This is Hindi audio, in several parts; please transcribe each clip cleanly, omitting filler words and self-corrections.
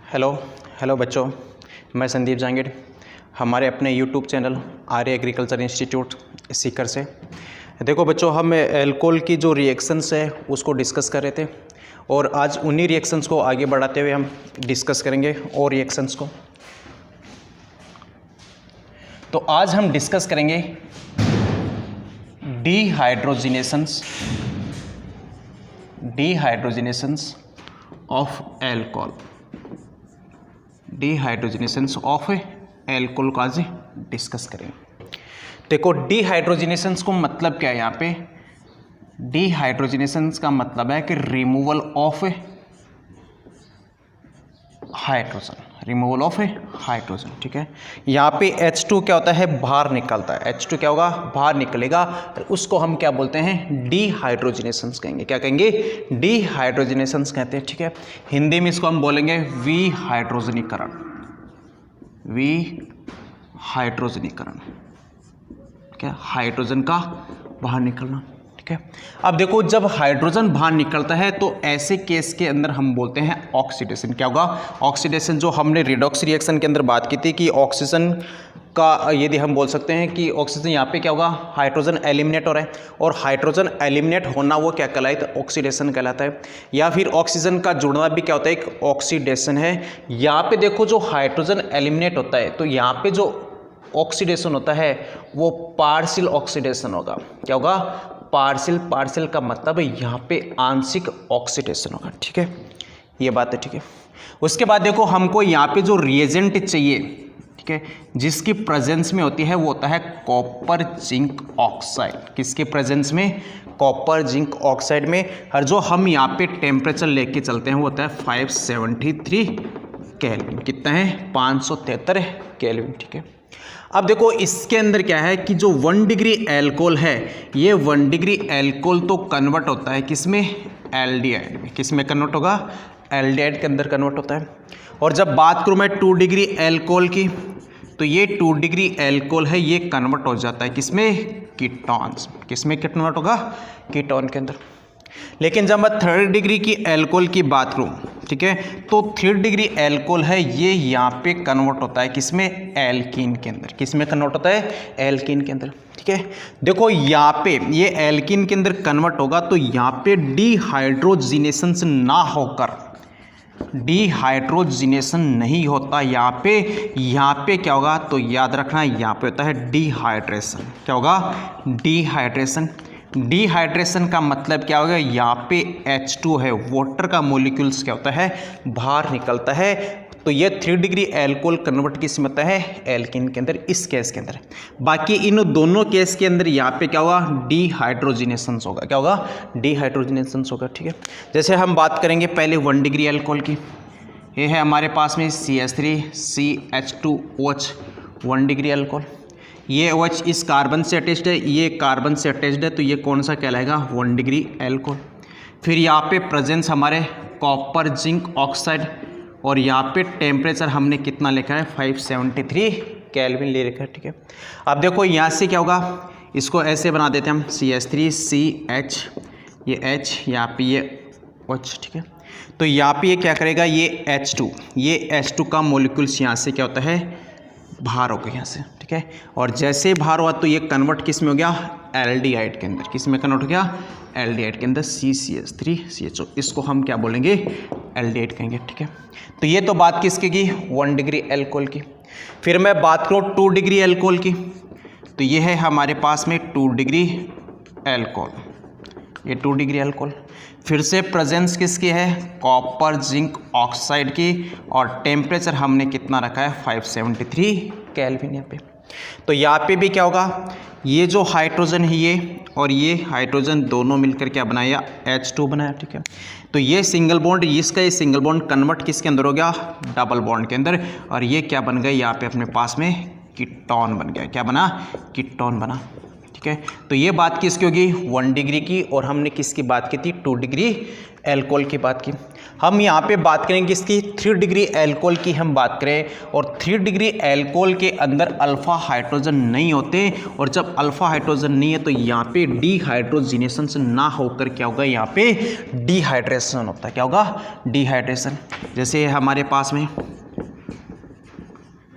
हेलो हेलो बच्चों, मैं संदीप जांगिड़ हमारे अपने यूट्यूब चैनल आर्य एग्रीकल्चर इंस्टीट्यूट सीकर से। देखो बच्चों, हम एल्कोहल की जो रिएक्शंस है उसको डिस्कस कर रहे थे और आज उन्हीं रिएक्शंस को आगे बढ़ाते हुए हम डिस्कस करेंगे और रिएक्शंस को। तो आज हम डिस्कस करेंगे डिहाइड्रोजिनेशंस ऑफ एल्कोहल। डिहाइड्रोजिनेशंस ऑफ एल्कोहल को आज डिस्कस करेंगे। देखो, डिहाइड्रोजिनेशंस को मतलब क्या है यहाँ पे? डिहाइड्रोजिनेशंस का मतलब है कि removal of hydrogen, removal of hydrogen. ठीक है, यहाँ पे H2 क्या होता है? बाहर निकलता है। H2 क्या होगा? बाहर निकलेगा। उसको हम क्या बोलते हैं? डिहाइड्रोजिनेशंस कहेंगे। क्या कहेंगे? डिहाइड्रोजिनेशंस कहते हैं। ठीक है, हिंदी में इसको हम बोलेंगे विहाइड्रोजनीकरण। विहाइड्रोजनीकरण क्या? हाइड्रोजन का बाहर निकलना। ठीक है, अब देखो, जब हाइड्रोजन बाहर निकलता है तो ऐसे केस के अंदर हम बोलते हैं ऑक्सीडेशन। क्या होगा? ऑक्सीडेशन। जो हमने रिडॉक्स रिएक्शन के अंदर बात की थी कि ऑक्सीजन का, यदि हम बोल सकते हैं कि ऑक्सीजन यहाँ पे क्या होगा? हाइड्रोजन एलिमिनेट हो रहा है, और हाइड्रोजन एलिमिनेट होना वो क्या कहलाता है? ऑक्सीडेशन कहलाता है। या फिर ऑक्सीजन का जुड़ना भी क्या होता है? एक ऑक्सीडेशन है। यहाँ पे देखो, जो हाइड्रोजन एलिमिनेट होता है तो यहाँ पे जो ऑक्सीडेशन होता है वो पार्शियल ऑक्सीडेशन होगा। क्या होगा? पार्शियल। पार्शियल का मतलब है यहाँ पे आंशिक ऑक्सीडेशन होगा। ठीक है, ये बात है। ठीक है, उसके बाद देखो, हमको यहाँ पे जो रिएजेंट चाहिए, ठीक है, जिसकी प्रेजेंस में होती है वो होता है कॉपर जिंक ऑक्साइड। किसके प्रेजेंस में? कॉपर जिंक ऑक्साइड में। और जो हम यहाँ पे टेम्परेचर लेके चलते हैं वो होता है 573 केल्विन। कितना है? 573 केल्विन। ठीक है, अब देखो, इसके अंदर क्या है कि जो 1 डिग्री एल्कोहल है, ये 1 डिग्री एल्कोहल तो कन्वर्ट होता है किसमें? एल्डिहाइड में। किसमें कन्वर्ट होगा? एल्डिहाइड के अंदर कन्वर्ट होता है। और जब बात करूँ मैं 2 डिग्री एल्कोहल की, तो ये 2 डिग्री एल्कोहल है, ये कन्वर्ट हो जाता है किसमें? कीटोन्स। किसमें कन्वर्ट होगा? कीटोन के अंदर। लेकिन जब मैं 3rd डिग्री की एल्कोहल की बात करूं, ठीक है, तो 3rd डिग्री एल्कोहल है, ये यहाँ पे कन्वर्ट होता है किसमें? एल्कीन के अंदर। किसमें कन्वर्ट होता है? एल्कीन के अंदर। ठीक है, देखो यहाँ पे ये एल्कीन के अंदर कन्वर्ट होगा तो यहाँ पे डिहाइड्रोजिनेशन ना होकर, डिहाइड्रोजिनेशन नहीं होता यहाँ पे क्या होगा? तो याद रखना, यहाँ पे होता है डिहाइड्रेशन। क्या होगा? डिहाइड्रेशन। डिहाइड्रेशन का मतलब क्या होगा? यहाँ पे H2 है, वाटर का मॉलिक्यूल्स क्या होता है? बाहर निकलता है। तो ये 3 डिग्री एल्कोहल कन्वर्ट किस में होता है? एल्कीन के अंदर, इस केस के अंदर। बाकी इन दोनों केस के अंदर यहाँ पे क्या होगा? डिहाइड्रोजिनेशन होगा। क्या होगा? डिहाइड्रोजिनेशन होगा। ठीक है, जैसे हम बात करेंगे पहले 1 डिग्री एल्कोहल की। ये है हमारे पास में CH3CH2OH 1 डिग्री एल्कोहल। ये OH इस कार्बन से अटैच्ड है, ये कार्बन से अटैच्ड है, तो ये कौन सा कहलाएगा? 1 डिग्री एल्कोहल। फिर यहाँ पे प्रेजेंस हमारे कॉपर जिंक ऑक्साइड, और यहाँ पे टेम्परेचर हमने कितना लिखा है? 573 केल्विन ले रखा है। ठीक है, अब देखो यहाँ से क्या होगा? इसको ऐसे बना देते हैं हम, CH3CH, ये H, यहाँ पे ये OH। ठीक है, तो यहाँ पे ये क्या करेगा? ये H2 का मोलिक्यूल्स यहाँ से क्या होता है? बाहर हो गया यहाँ से। ठीक है, और जैसे बाहर हुआ तो ये कन्वर्ट किस में हो गया? एल्डिहाइड के अंदर। किस में कन्वर्ट हो गया? एल्डिहाइड के अंदर, CCH3CHO। इसको हम क्या बोलेंगे? एल्डिहाइड कहेंगे। ठीक है, तो ये तो बात किसकी की? 1 डिग्री एल्कोहल की। फिर मैं बात करूँ 2 डिग्री एल्कोहल की, तो ये है हमारे पास में 2 डिग्री एल्कोहल। ये 2 डिग्री एल्कोहल, फिर से प्रेजेंस किसकी है? कॉपर जिंक ऑक्साइड की, और टेम्परेचर हमने कितना रखा है? 573 केल्विन यहाँ पे। तो यहाँ पे भी क्या होगा? ये जो हाइड्रोजन है ये और ये हाइड्रोजन दोनों मिलकर क्या बनाया? H2 बनाया। ठीक है, तो ये सिंगल बॉन्ड, इसका ये सिंगल बॉन्ड कन्वर्ट किसके अंदर हो गया? डबल बॉन्ड के अंदर, और ये क्या बन गया? यहाँ पे अपने पास में कीटोन बन गया। क्या बना? कीटोन बना। ठीक है, तो ये बात किसकी होगी? 1 डिग्री की, और हमने किसकी बात की थी? 2 डिग्री एल्कोहल की बात की, हम यहाँ पे बात करेंगे इसकी 3 डिग्री एल्कोहल की हम बात करें, और 3 डिग्री एल्कोहल के अंदर अल्फा हाइड्रोजन नहीं होते, और जब अल्फा हाइड्रोजन नहीं है तो यहाँ पे डिहाइड्रोजिनेशन से ना होकर क्या होगा, यहाँ पे डिहाइड्रेशन होता है। क्या होगा? डिहाइड्रेशन। जैसे हमारे पास में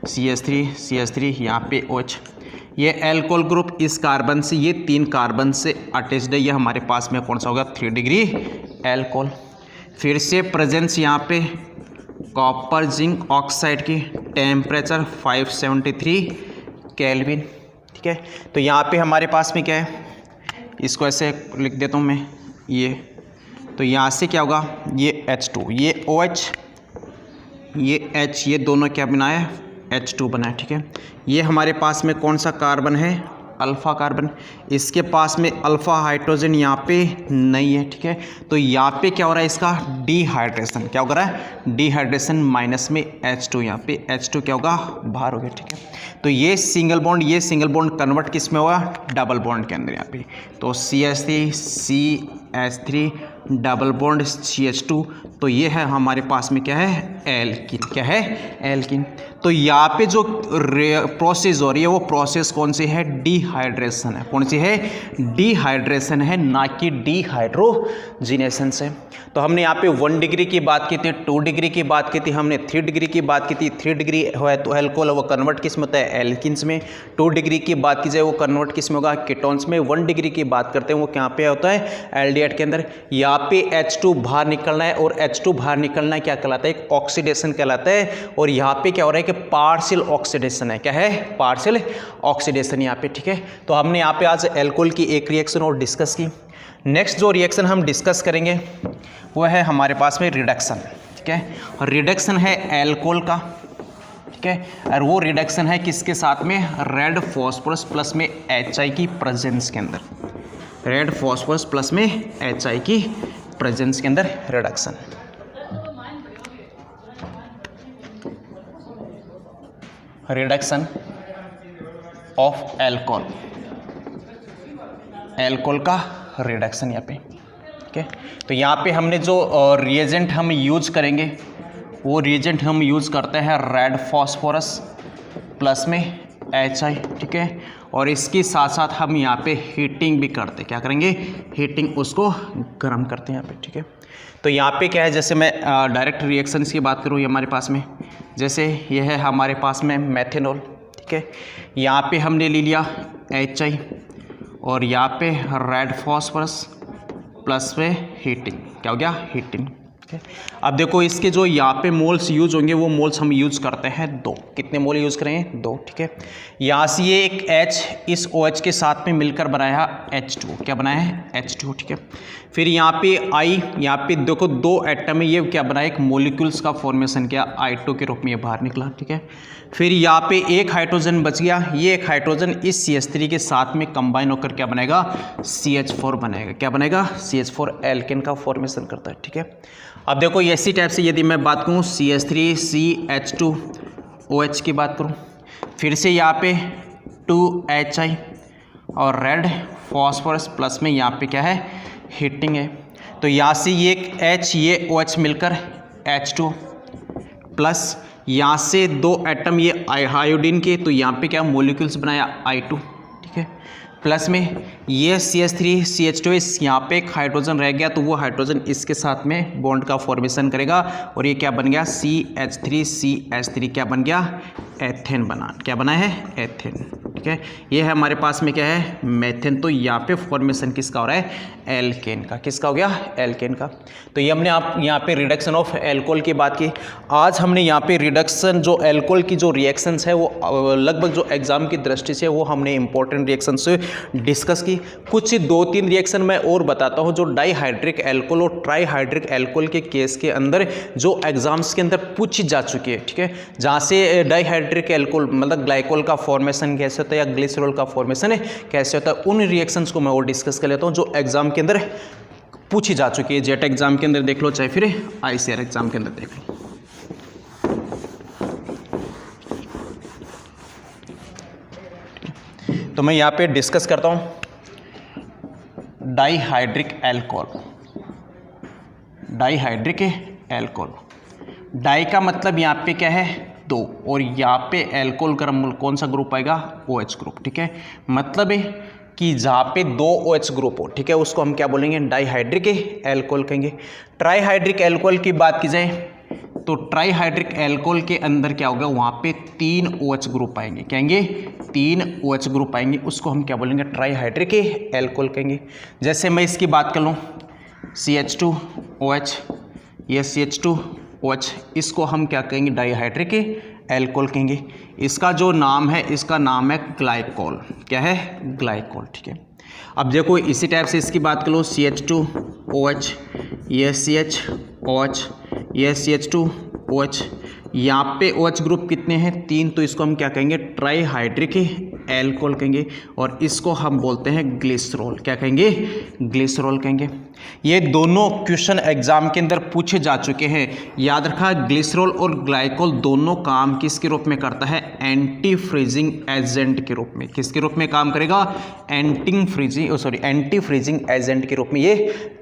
CH3 यहाँ पे OH, ये एल्कोहल ग्रुप इस कार्बन से, ये 3 कार्बन से अटैच्ड है, ये हमारे पास में कौन सा होगा? 3 डिग्री एल्कोहल। फिर से प्रेजेंस यहाँ पे कॉपर जिंक ऑक्साइड की, टेम्परेचर 573 केल्विन। ठीक है, तो यहाँ पे हमारे पास में क्या है, इसको ऐसे लिख देता हूँ मैं, ये तो यहाँ से क्या होगा, ये H2, ये OH, ये H, ये दोनों क्या बनाए? H2 बनाए। ठीक है, ये हमारे पास में कौन सा कार्बन है? Alpha carbon. इसके पास में अल्फा हाइड्रोजन यहाँ पे नहीं है। ठीक है, तो यहाँ पे क्या हो रहा है? इसका डिहाइड्रेशन। क्या हो रहा है? डिहाइड्रेशन माइनस में H2, यहाँ पे H2 क्या होगा? बाहर हो गया। ठीक है, तो ये सिंगल बॉन्ड कन्वर्ट किस में होगा? डबल बॉन्ड के अंदर यहाँ पे। तो CH3 डबल बॉन्ड CH2, तो ये है हमारे पास में क्या है? एल्किन। क्या है? एल्किन। तो यहाँ पे जो प्रोसेस हो रही है वो प्रोसेस कौन सी है? डिहाइड्रेशन है। कौन सी है? डिहाइड्रेशन है, ना कि डिहाइड्रोजिनेशन से। तो हमने यहाँ पे 1 डिग्री की बात की थी, 2 डिग्री की बात की थी, हमने 3 डिग्री की बात की थी। 3 डिग्री है तो एल्कोहल, वो कन्वर्ट किस में होता है? एल्किन्स में। 2 डिग्री की बात की जाए वो कन्वर्ट किस में होगा? कीटोन्स में। 1 डिग्री की बात करते हैं वो क्या पे होता है? एल्डिहाइड के अंदर। यहाँ पे H2 बाहर निकलना है, और H2 बाहर निकलना क्या कहलाता है? एक ऑक्सीडेशन कहलाता है। और यहाँ पे क्या हो रहा है कि पार्शियल ऑक्सीडेशन है। क्या है? पार्शियल ऑक्सीडेशन यहाँ पे। ठीक है, तो हमने यहाँ पे आज एल्कोहल की एक रिएक्शन और डिस्कस की। नेक्स्ट जो रिएक्शन हम डिस्कस करेंगे वो है हमारे पास में रिडक्शन। ठीक है, और रिडक्शन है एल्कोहल का। ठीक है, और वो रिडक्शन है किसके साथ में? रेड फॉस्फोरस प्लस में HI की प्रेजेंस के अंदर। रेड फॉस्फोरस प्लस में HI की प्रेजेंस के अंदर reduction. Reduction of alcohol, alcohol का रिडक्शन यहाँ पे। ठीक है, तो यहाँ पे हमने जो रिएजेंट हम यूज करेंगे वो रिएजेंट हम यूज करते हैं रेड फॉस्फोरस प्लस में HI। ठीक है, और इसके साथ साथ हम यहाँ पे हीटिंग भी करते हैं। क्या करेंगे? हीटिंग, उसको गर्म करते हैं यहाँ पे। ठीक है, तो यहाँ पे क्या है, जैसे मैं डायरेक्ट रिएक्शन की बात करूँ, ये हमारे पास में जैसे ये है हमारे पास में मेथेनॉल। ठीक है, यहाँ पे हमने ले लिया HI, और यहाँ पे रेड फॉस्फोरस प्लस में हीटिंग। क्या हो गया? हीटिंग। ठीक है, अब देखो इसके जो यहाँ पे मोल्स यूज होंगे वो मोल्स हम यूज करते हैं 2। कितने मोल यूज करें? 2। ठीक है, यहाँ से ये एक H इस OH के साथ में मिलकर बनाया H2। क्या बनाया है? H2। ठीक है, फिर यहाँ पे I, यहाँ पे देखो 2 एटम है, ये क्या बनाया? एक मोलिक्यूल्स का फॉर्मेशन किया, I2 के रूप में ये बाहर निकला। ठीक है, फिर यहाँ पे एक हाइड्रोजन बच गया, ये एक हाइड्रोजन इस CH3 के साथ में कंबाइन होकर क्या बनेगा? CH4 बनेगा। क्या बनेगा? CH4 एल्केन का फॉर्मेशन करता है। ठीक है, अब देखो इसी टाइप से यदि मैं बात करूँ CH3CH2OH की बात करूँ, फिर से यहाँ पे 2HI और रेड फॉस्फोरस प्लस में यहाँ पे क्या है? हीटिंग है। तो यहाँ से ये एक H, ये OH मिलकर H2 प्लस यहाँ से 2 एटम ये आयोडीन के, तो यहाँ पे क्या मोलिक्यूल्स बनाया? I2। ठीक है, प्लस में ये CH3CH2, इस यहाँ पे एक हाइड्रोजन रह गया, तो वो हाइड्रोजन इसके साथ में बॉन्ड का फॉर्मेशन करेगा, और ये क्या बन गया? CH3CH3 क्या बन गया? एथेन बना। क्या बना है? एथेन। ठीक है, ये है हमारे पास में क्या है? मेथेन। तो यहाँ पे फॉर्मेशन किसका हो रहा है? एल्केन का। किसका हो गया? एल्केन का। तो ये हमने आप यहाँ पे रिडक्शन ऑफ एल्कोहल की बात की। आज हमने यहाँ पे रिडक्शन जो एल्कोहल की जो रिएक्शंस है वो लगभग जो एग्जाम की दृष्टि से वो हमने इंपॉर्टेंट रिएक्शन से डिस्कस की। कुछ 2-3 रिएक्शन मैं और बताता हूँ जो डाईहाइड्रिक एल्कोहल और ट्राईहाइड्रिक एल्कोहल के केस के अंदर जो एग्जाम्स के अंदर पूछी जा चुकी है। ठीक है, जहाँ से डाईहाइड्रिक एल्कोहल मतलब ग्लाइकोल का फॉर्मेशन कैसे होता है या ग्लिसरॉल का फॉर्मेशन कैसे होता है, उन रिएक्शंस को मैं और डिस्कस कर लेता हूँ जो एग्जाम के अंदर पूछी जा चुकी है। जेट एग्जाम के अंदर देख लो, चाहे फिर ICAR एग्जाम के अंदर देख लो। तो मैं यहाँ पे डिस्कस करता हूँ dihydric alcohol. Dihydric alcohol. Di का मतलब यहाँ पे क्या है, दो, और यहाँ पे एल्कोहल का कौन सा ग्रुप आएगा, OH ग्रुप। ठीक है, मतलब है कि जहाँ पे दो OH ग्रुप हो, ठीक है, उसको हम क्या बोलेंगे, डाइहाइड्रिक एल्कोहल कहेंगे। ट्राइहाइड्रिक एल्कोहल की बात की जाए तो ट्राइहाइड्रिक एल्कोहल के अंदर क्या होगा, वहाँ पे 3 OH ग्रुप आएंगे, कहेंगे 3 OH ग्रुप आएंगे, उसको हम क्या बोलेंगे, ट्राइहाइड्रिक एल्कोहल कहेंगे। जैसे मैं इसकी बात कर लूँ, CH2OH, ये CH2OH, इसको हम क्या कहेंगे, डाइहाइड्रिक एल्कोहल कहेंगे। इसका जो नाम है, इसका नाम है ग्लाइकोल। क्या है, ग्लाइकोल। ठीक है, अब देखो इसी टाइप से इसकी बात कर लो, CH2OH, ये CHOH, ये CH2OH, यहाँ पे OH ग्रुप कितने हैं, 3, तो इसको हम क्या कहेंगे, ट्राइहाइड्रिक एल्कोहल कहेंगे, और इसको हम बोलते हैं ग्लिसरॉल। क्या कहेंगे, ग्लिसरॉल कहेंगे। ये दोनों क्वेश्चन एग्जाम के अंदर पूछे जा चुके हैं, याद रखा। ग्लिसरॉल और ग्लाइकोल दोनों काम किसके रूप में करता है, एंटी फ्रीजिंग एजेंट के रूप में। किसके रूप में काम करेगा, एंटी फ्रीजिंग एजेंट के रूप में ये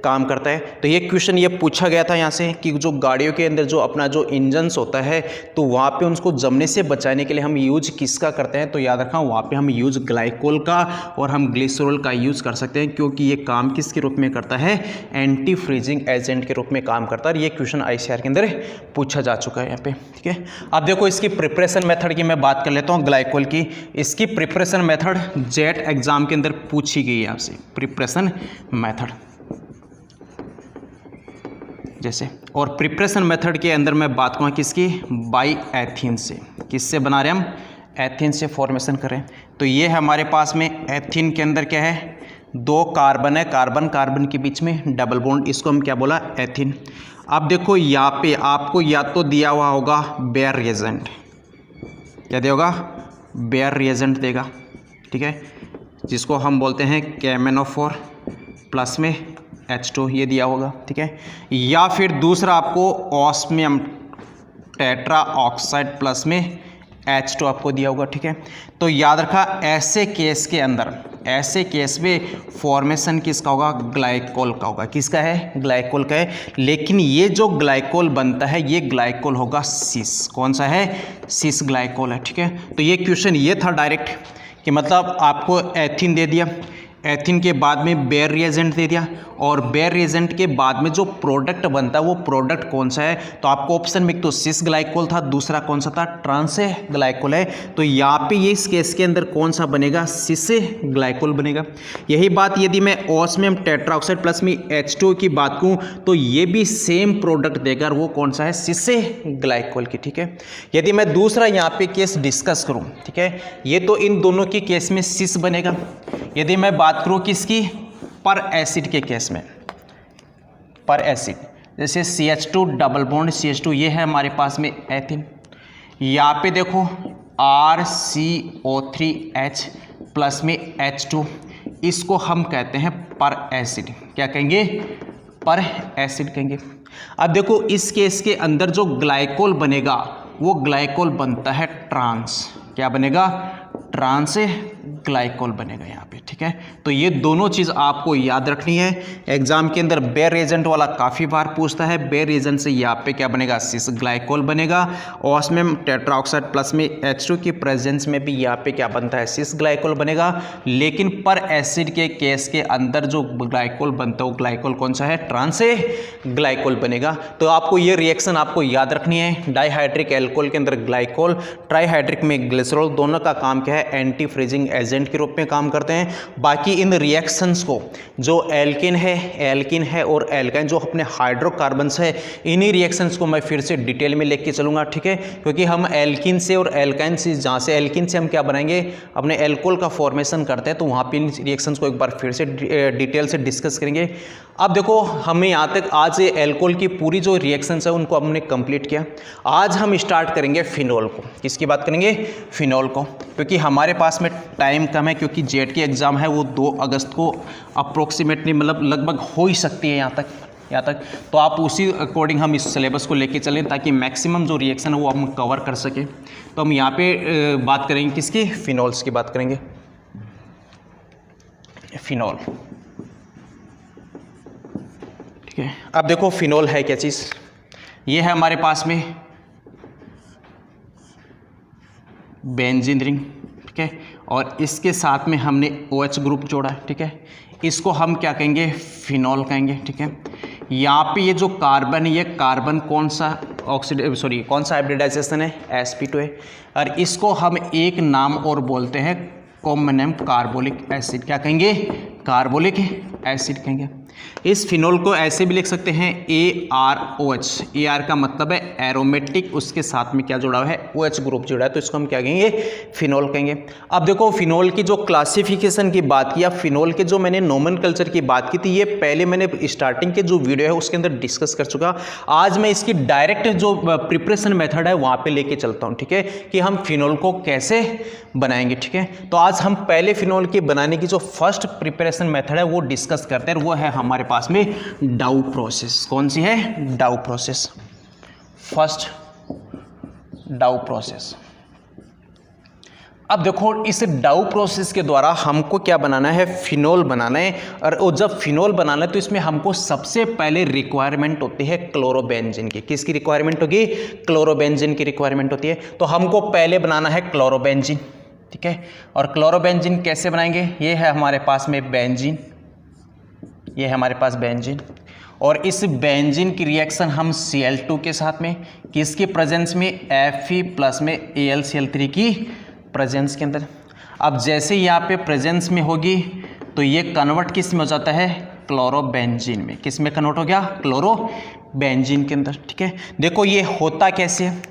काम करता है। तो ये क्वेश्चन ये पूछा गया था यहाँ से कि जो गाड़ियों के अंदर जो अपना जो इंजन्स होता है, तो वहाँ पे उनको जमने से बचाने के लिए हम यूज किसका करते हैं, तो याद रखना वहाँ पे हम यूज ग्लाइकोल का और हम ग्लिसरॉल का यूज कर सकते हैं, क्योंकि ये काम किसके रूप में करता है, एंटी फ्रीजिंग एजेंट के रूप में काम करता है। और ये क्वेश्चन ICAR के अंदर पूछा जा चुका है यहाँ पे। ठीक है, अब देखो इसकी प्रिपरेशन मेथड की मैं बात कर लेता हूँ ग्लाइकोल की। इसकी प्रिपरेशन मेथड जेट एग्जाम के अंदर पूछी गई है आपसे, प्रिपरेशन मेथड जैसे। और प्रिपरेशन मेथड के अंदर मैं बात करूँ किसकी, बाई एथीन से। किससे बना रहे हम, एथीन से फॉर्मेशन करें। तो ये है हमारे पास में एथीन के अंदर क्या है, 2 कार्बन है, कार्बन कार्बन के बीच में डबल बॉन्ड, इसको हम क्या बोला, एथीन। अब देखो यहाँ पे आपको या तो दिया हुआ होगा बेयर रिएजेंट, क्या दिया होगा, बेयर रिएजेंट देगा। ठीक है, जिसको हम बोलते हैं KMnO4 प्लस में H2, ये दिया होगा। ठीक है, या फिर दूसरा आपको ऑस्मियम टेट्रा ऑक्साइड प्लस में H2 आपको दिया होगा। ठीक है, तो याद रखा ऐसे केस के अंदर, ऐसे केस में फॉर्मेशन किसका होगा, ग्लाइकोल का होगा। किसका है, ग्लाइकोल का है। लेकिन ये जो ग्लाइकोल बनता है, ये ग्लाइकोल होगा सिस। कौन सा है, सिस ग्लाइकोल है। ठीक है, तो ये क्वेश्चन ये था डायरेक्ट कि मतलब आपको एथीन दे दिया, एथीन के बाद में बेयर रिएजेंट दे दिया, और बेयर रिएजेंट के बाद में जो प्रोडक्ट बनता है वो प्रोडक्ट कौन सा है, तो आपको ऑप्शन में एक तो सिस ग्लाइकोल था, दूसरा कौन सा था, ट्रांस ग्लाइकोल है। तो यहाँ पे ये इस केस के अंदर कौन सा बनेगा, सिस ग्लाइकोल बनेगा। यही बात यदि मैं ऑस्मियम टेट्राऑक्साइड प्लस में H2 की बात करूँ तो ये भी सेम प्रोडक्ट देगा, और वो कौन सा है, सिस ग्लाइकोल की। ठीक है, यदि मैं दूसरा यहाँ पे केस डिस्कस करूँ, ठीक है, ये तो इन दोनों के केस में सिस बनेगा। यदि मैं बात करूँ किसकी, पर एसिड के केस में, पर एसिड जैसे CH2 डबल बॉन्ड CH2, ये है हमारे पास में एथीन। यहाँ पे देखो RCO3H प्लस में H2, इसको हम कहते हैं पर एसिड। क्या कहेंगे, पर एसिड कहेंगे। अब देखो इस केस के अंदर जो ग्लाइकोल बनेगा, वो ग्लाइकोल बनता है ट्रांस। क्या बनेगा, ट्रांस ग्लाइकोल बनेगा यहाँ पे। ठीक है, तो ये दोनों चीज़ आपको याद रखनी है। एग्जाम के अंदर बेयर रिएजेंट वाला काफ़ी बार पूछता है, बेयर रिएजेंट से यहाँ पे क्या बनेगा, सिस ग्लाइकोल बनेगा। ऑस्मियम टेट्राऑक्साइड प्लस में H2 की प्रेजेंस में भी यहाँ पे क्या बनता है, सिस ग्लाइकोल बनेगा। लेकिन पर एसिड के केस के अंदर जो ग्लाइकोल बनता है वो ग्लाइकोल कौन सा है, ट्रांस ग्लाइकोल बनेगा। तो आपको ये रिएक्शन आपको याद रखनी है। डाइहाइड्रिक एल्कोहल के अंदर ग्लाइकोल, ट्राइहाइड्रिक में ग्लिसरॉल, दोनों का काम क्या है, एंटी फ्रीजिंग एजेंट के रूप में काम करते हैं। बाकी इन रिएक्शंस को जो एल्किन है और एल्काइन जो अपने हाइड्रोकार्बन्स है, इन्हीं रिएक्शंस को मैं फिर से डिटेल में लेके चलूंगा। ठीक है, क्योंकि हम एल्किन से और एल्काइन से, जहाँ से एल्किन से हम क्या बनाएंगे, अपने एल्कोहल का फॉर्मेशन करते हैं, तो वहाँ पे इन रिएक्शंस को एक बार फिर से डिटेल से डिस्कस करेंगे। अब देखो हमें यहाँ तक आज एल्कोहल की पूरी जो रिएक्शंस है उनको हमने कंप्लीट किया। आज हम स्टार्ट करेंगे फिनॉल को। किसकी बात करेंगे, फिनॉल को, क्योंकि हमारे पास में टाइम कम है, क्योंकि जेट की एग्ज़ाम है वो 2 अगस्त को अप्रोक्सीमेटली मतलब लगभग हो ही सकती है यहाँ तक। तो आप उसी अकॉर्डिंग हम इस सिलेबस को लेके चलें, ताकि मैक्सिमम जो रिएक्शन है वो हम कवर कर सकें। तो हम यहाँ पे बात करेंगे किसकी, फिनॉल्स की बात करेंगे। फिनॉल, ठीक ठीक है। अब देखो फिनोल है क्या चीज़, ये है हमारे पास में बेंजीन रिंग, ठीक है, और इसके साथ में हमने OH ग्रुप जोड़ा है, ठीक है, इसको हम क्या कहेंगे, फिनोल कहेंगे, ठीक है। यहाँ पे ये जो कार्बन है, ये कार्बन कौन सा कौन सा हाइब्रिडाइजेशन है, sp2 है, और इसको हम एक नाम और बोलते हैं, कॉमन नेम कार्बोलिक एसिड, क्या कहेंगे, कार्बोलिक एसिड कहेंगे। इस फिनोल को ऐसे भी लिख सकते हैं AROH, AR का मतलब है एरोमेटिक, उसके साथ में क्या जुड़ा हुआ है, OH ग्रुप जुड़ा है, तो इसको हम क्या कहेंगे, फिनोल कहेंगे। अब देखो फिनोल की जो क्लासिफिकेशन की बात की, या फिनोल के जो मैंने नोमेनकल्चर की बात की थी, ये पहले मैंने स्टार्टिंग के जो वीडियो है उसके अंदर डिस्कस कर चुका। आज मैं इसकी डायरेक्ट जो प्रिपरेशन मेथड है वहाँ पर लेके चलता हूँ, ठीक है, कि हम फिनोल को कैसे बनाएंगे, ठीक है। तो आज हम पहले फिनोल के बनाने की जो फर्स्ट प्रिपरेशन मेथड है वो डिस्कस करते हैं, वो है हमारे पास में डाउ प्रोसेस। कौन सी है, डाउ प्रोसेस, फर्स्ट डाउ प्रोसेस। अब देखो इस डाउ प्रोसेस के द्वारा हमको क्या बनाना है, फिनोल बनाना है, और जब फिनोल बनाना है तो इसमें हमको सबसे पहले रिक्वायरमेंट होती है क्लोरोबेंजीन की। किसकी रिक्वायरमेंट होगी, क्लोरोबेंजीन की रिक्वायरमेंट होती है। तो हमको पहले बनाना है क्लोरोबेंजीन, ठीक है, और क्लोरोबेंजीन कैसे बनाएंगे, ये है हमारे पास में बेंजीन, ये है हमारे पास बेंजीन, और इस बेंजीन की रिएक्शन हम Cl2 के साथ में, किसके प्रेजेंस में, Fe प्लस में AlCl3 की प्रेजेंस के अंदर। अब जैसे यहाँ पे प्रेजेंस में होगी तो ये कन्वर्ट किस में हो जाता है, क्लोरोबेंजीन में। किस में कन्वर्ट हो गया, क्लोरोबेंजीन के अंदर, ठीक है। देखो ये होता कैसे है,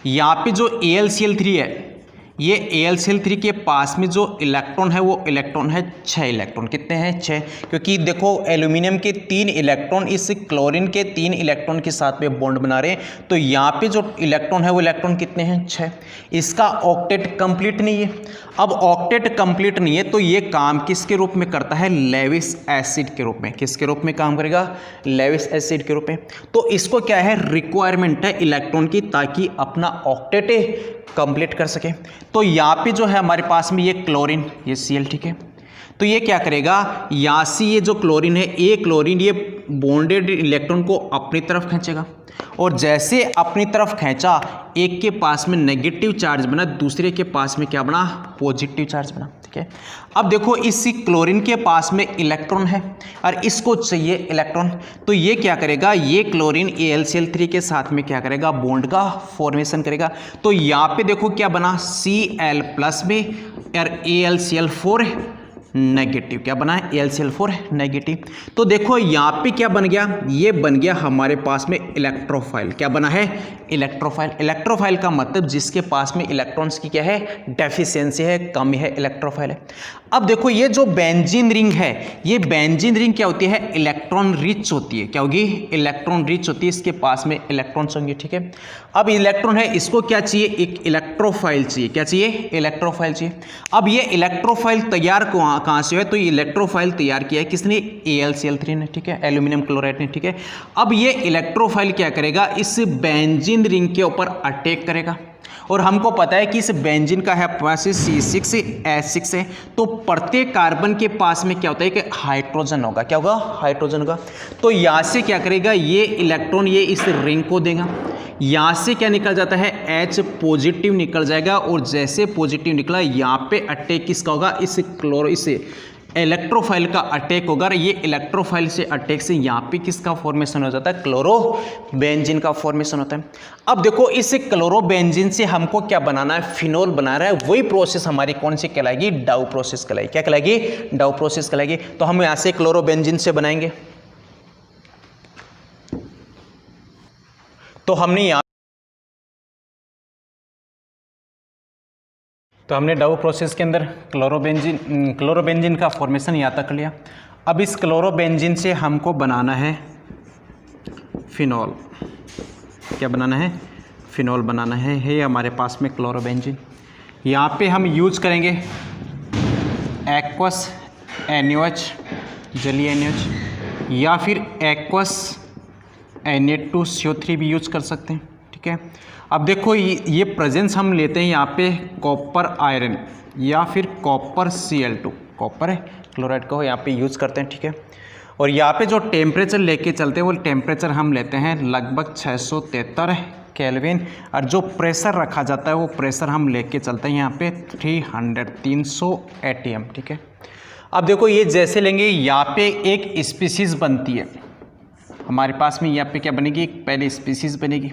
यहाँ पे जो AlCl3 है, ये AlCl3 के पास में जो इलेक्ट्रॉन है वो इलेक्ट्रॉन है 6 इलेक्ट्रॉन, कितने हैं, 6, क्योंकि देखो एल्यूमिनियम के 3 इलेक्ट्रॉन इस क्लोरीन के 3 इलेक्ट्रॉन के साथ में बॉन्ड बना रहे हैं, तो यहाँ पे जो इलेक्ट्रॉन है वो इलेक्ट्रॉन कितने हैं, 6। इसका ऑक्टेट कंप्लीट नहीं है। अब ऑक्टेट कंप्लीट नहीं है तो ये काम किसके रूप में करता है, लेविस एसिड के रूप में। किसके रूप में काम करेगा, लेविस एसिड के रूप में। तो इसको क्या है, रिक्वायरमेंट है इलेक्ट्रॉन की, ताकि अपना ऑक्टेट कंप्लीट कर सके। तो यहाँ पे जो है हमारे पास में ये क्लोरीन, ये Cl, ठीक है, तो ये क्या करेगा, यहाँ से ये जो क्लोरीन है, ये क्लोरीन ये बॉन्डेड इलेक्ट्रॉन को अपनी तरफ खींचेगा, और जैसे अपनी तरफ खींचा, एक के पास में नेगेटिव चार्ज बना, दूसरे के पास में क्या बना, पॉजिटिव चार्ज बना, ठीक है। अब देखो इस क्लोरीन के पास में इलेक्ट्रॉन है और इसको चाहिए इलेक्ट्रॉन, तो ये क्या करेगा, ये क्लोरीन AlCl3 के साथ में क्या करेगा, बॉन्ड का फॉर्मेशन करेगा। तो यहाँ पे देखो क्या बना, Cl प्लस में और AlCl4 नेगेटिव, क्या बना है, AlCl4 नेगेटिव। तो देखो यहाँ पे क्या बन गया, ये बन गया हमारे पास में इलेक्ट्रोफाइल। क्या बना है, इलेक्ट्रोफाइल। इलेक्ट्रोफाइल का मतलब जिसके पास में इलेक्ट्रॉन्स की क्या है, डेफिशिएंसी है, कमी है, इलेक्ट्रोफाइल है। अब देखो ये जो बेंजीन रिंग है, ये बेंजीन रिंग क्या होती है, इलेक्ट्रॉन रिच होती है। क्या होगी, इलेक्ट्रॉन रिच होती है, इसके पास में इलेक्ट्रॉन्स होंगे, ठीक है। अब इलेक्ट्रॉन है, इसको क्या चाहिए, एक इलेक्ट्रोफाइल चाहिए। क्या चाहिए, इलेक्ट्रोफाइल चाहिए। अब ये इलेक्ट्रोफाइल तैयार कहाँ से है, तो ये इलेक्ट्रोफाइल तैयार किया है किसने, AlCl3 ने, ठीक है, एल्यूमिनियम क्लोराइड ने, ठीक है। अब ये इलेक्ट्रोफाइल क्या करेगा, इस बेंजीन रिंग के ऊपर अटैक करेगा, और हमको पता है कि इस बेंजीन का है पास C6H6 है, तो प्रत्येक कार्बन के पास में क्या होता है कि हाइड्रोजन होगा। क्या होगा, हाइड्रोजन होगा। तो यहाँ से क्या करेगा, ये इलेक्ट्रॉन ये इस रिंग को देगा, यहाँ से क्या निकल जाता है, H पॉजिटिव निकल जाएगा, और जैसे पॉजिटिव निकला यहाँ पे अटैक किसका होगा, इस इलेक्ट्रोफाइल का अटैक होगा। ये इलेक्ट्रोफाइल से अटैक से यहाँ पे किसका फॉर्मेशन हो जाता है, क्लोरोबेंजीन का फॉर्मेशन होता है। अब देखो इस क्लोरोबेंजीन से हमको क्या बनाना है, फिनोल बना रहा है। वही प्रोसेस हमारी कौन सी कहलाएगी, डाउ प्रोसेस कहलाएगी। क्या कहलाएगी, डाउ प्रोसेस कहलाएगी। तो हम यहाँ से क्लोरोबेंजीन से बनाएंगे, तो हमने डाउ प्रोसेस के अंदर क्लोरोबेंजीन का फॉर्मेशन यहाँ तक कर लिया। अब इस क्लोरोबेंजीन से हमको बनाना है फिनोल। क्या बनाना है, फिनोल बनाना है हमारे पास में क्लोरोबेंजीन। यहाँ पे हम यूज करेंगे एक्वस NaOH, जलीय NaOH, या फिर एक्वस Na2CO3 भी यूज कर सकते हैं, ठीक है। अब देखो ये प्रेजेंस हम लेते हैं यहाँ पे कॉपर आयरन या फिर कॉपर Cl2, कॉपर क्लोराइड को यहाँ पे यूज करते हैं, ठीक है। और यहाँ पे जो टेम्परेचर लेके चलते हैं वो टेम्परेचर हम लेते हैं लगभग 673 केल्विन, और जो प्रेशर रखा जाता है वो प्रेशर हम लेके चलते हैं यहाँ पे 300 ATM, ठीक है। अब देखो ये जैसे लेंगे यहाँ पे एक स्पीसीज़ बनती है हमारे पास में, यहाँ पे क्या बनेगी, पहले स्पीसीज़ बनेगी,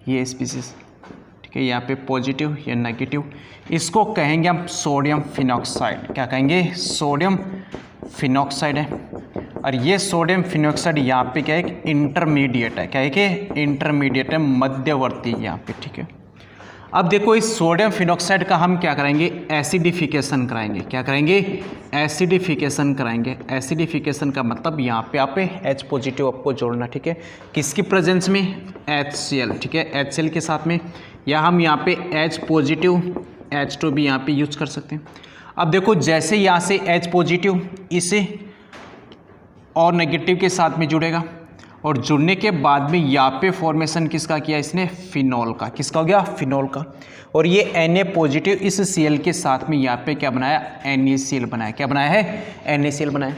ये स्पीसीज़, ठीक है। यहाँ पे पॉजिटिव या नेगेटिव, इसको कहेंगे हम सोडियम फिनॉक्साइड। क्या कहेंगे, सोडियम फिनॉक्साइड है। और ये सोडियम फिनॉक्साइड यहाँ पे क्या है, एक इंटरमीडिएट है। क्या है कि इंटरमीडिएट है, मध्यवर्ती यहाँ पे, ठीक है। अब देखो इस सोडियम फिनॉक्साइड का हम क्या करेंगे, एसिडिफिकेशन कराएंगे। क्या करेंगे, एसिडिफिकेशन कराएंगे। एसिडिफिकेशन का मतलब यहाँ पे आप H पॉजिटिव आपको जोड़ना, ठीक है। किसकी प्रेजेंस में, HCl, ठीक है, HCl के साथ में, या हम यहाँ पे H पॉजिटिव H2 भी यहाँ पे यूज कर सकते हैं। अब देखो जैसे यहाँ से H पॉजिटिव इसे और नेगेटिव के साथ में जुड़ेगा, और जुड़ने के बाद में यहाँ पे फॉर्मेशन किसका किया इसने, फिनॉल का। किसका हो गया, फिनॉल का। और ये Na पॉजिटिव इस Cl के साथ में यहाँ पे क्या बनाया, NaCl बनाया। क्या बनाया है, NaCl बनाया,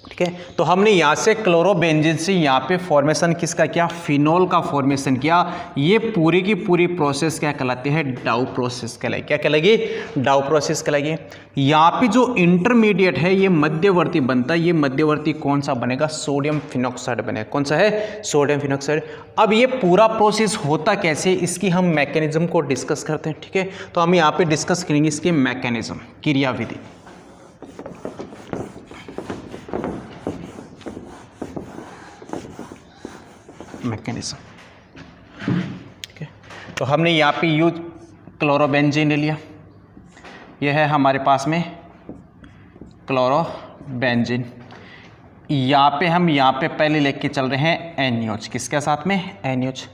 ठीक है। तो हमने यहाँ से क्लोरोबेंजीन से यहाँ पे फॉर्मेशन किसका किया, फिनॉल का फॉर्मेशन किया। ये पूरी की पूरी प्रोसेस क्या कहलाती है, डाउ प्रोसेस कहलाएगी। क्या कहलाएगी, डाउ प्रोसेस कहलाएगी। यहाँ पे जो इंटरमीडिएट है ये मध्यवर्ती बनता है। ये मध्यवर्ती कौन सा बनेगा, सोडियम फिनॉक्साइड बनेगा। कौन सा है, सोडियम फिनॉक्साइड। अब ये पूरा प्रोसेस होता कैसे, इसकी हम मैकेनिज्म को डिस्कस करते हैं, ठीक है। तो हम यहाँ पे डिस्कस करेंगे इसके मैकेनिज्म, क्रियाविधि। मैकेनिज्म, ठीक है। तो हमने यहाँ पे यूज क्लोरोबेंजीन ले लिया, यह है हमारे पास में क्लोरोबेंजीन। यहाँ पे हम यहाँ पे पहले लेके चल रहे हैं NaOH, किसके साथ में, NaOH।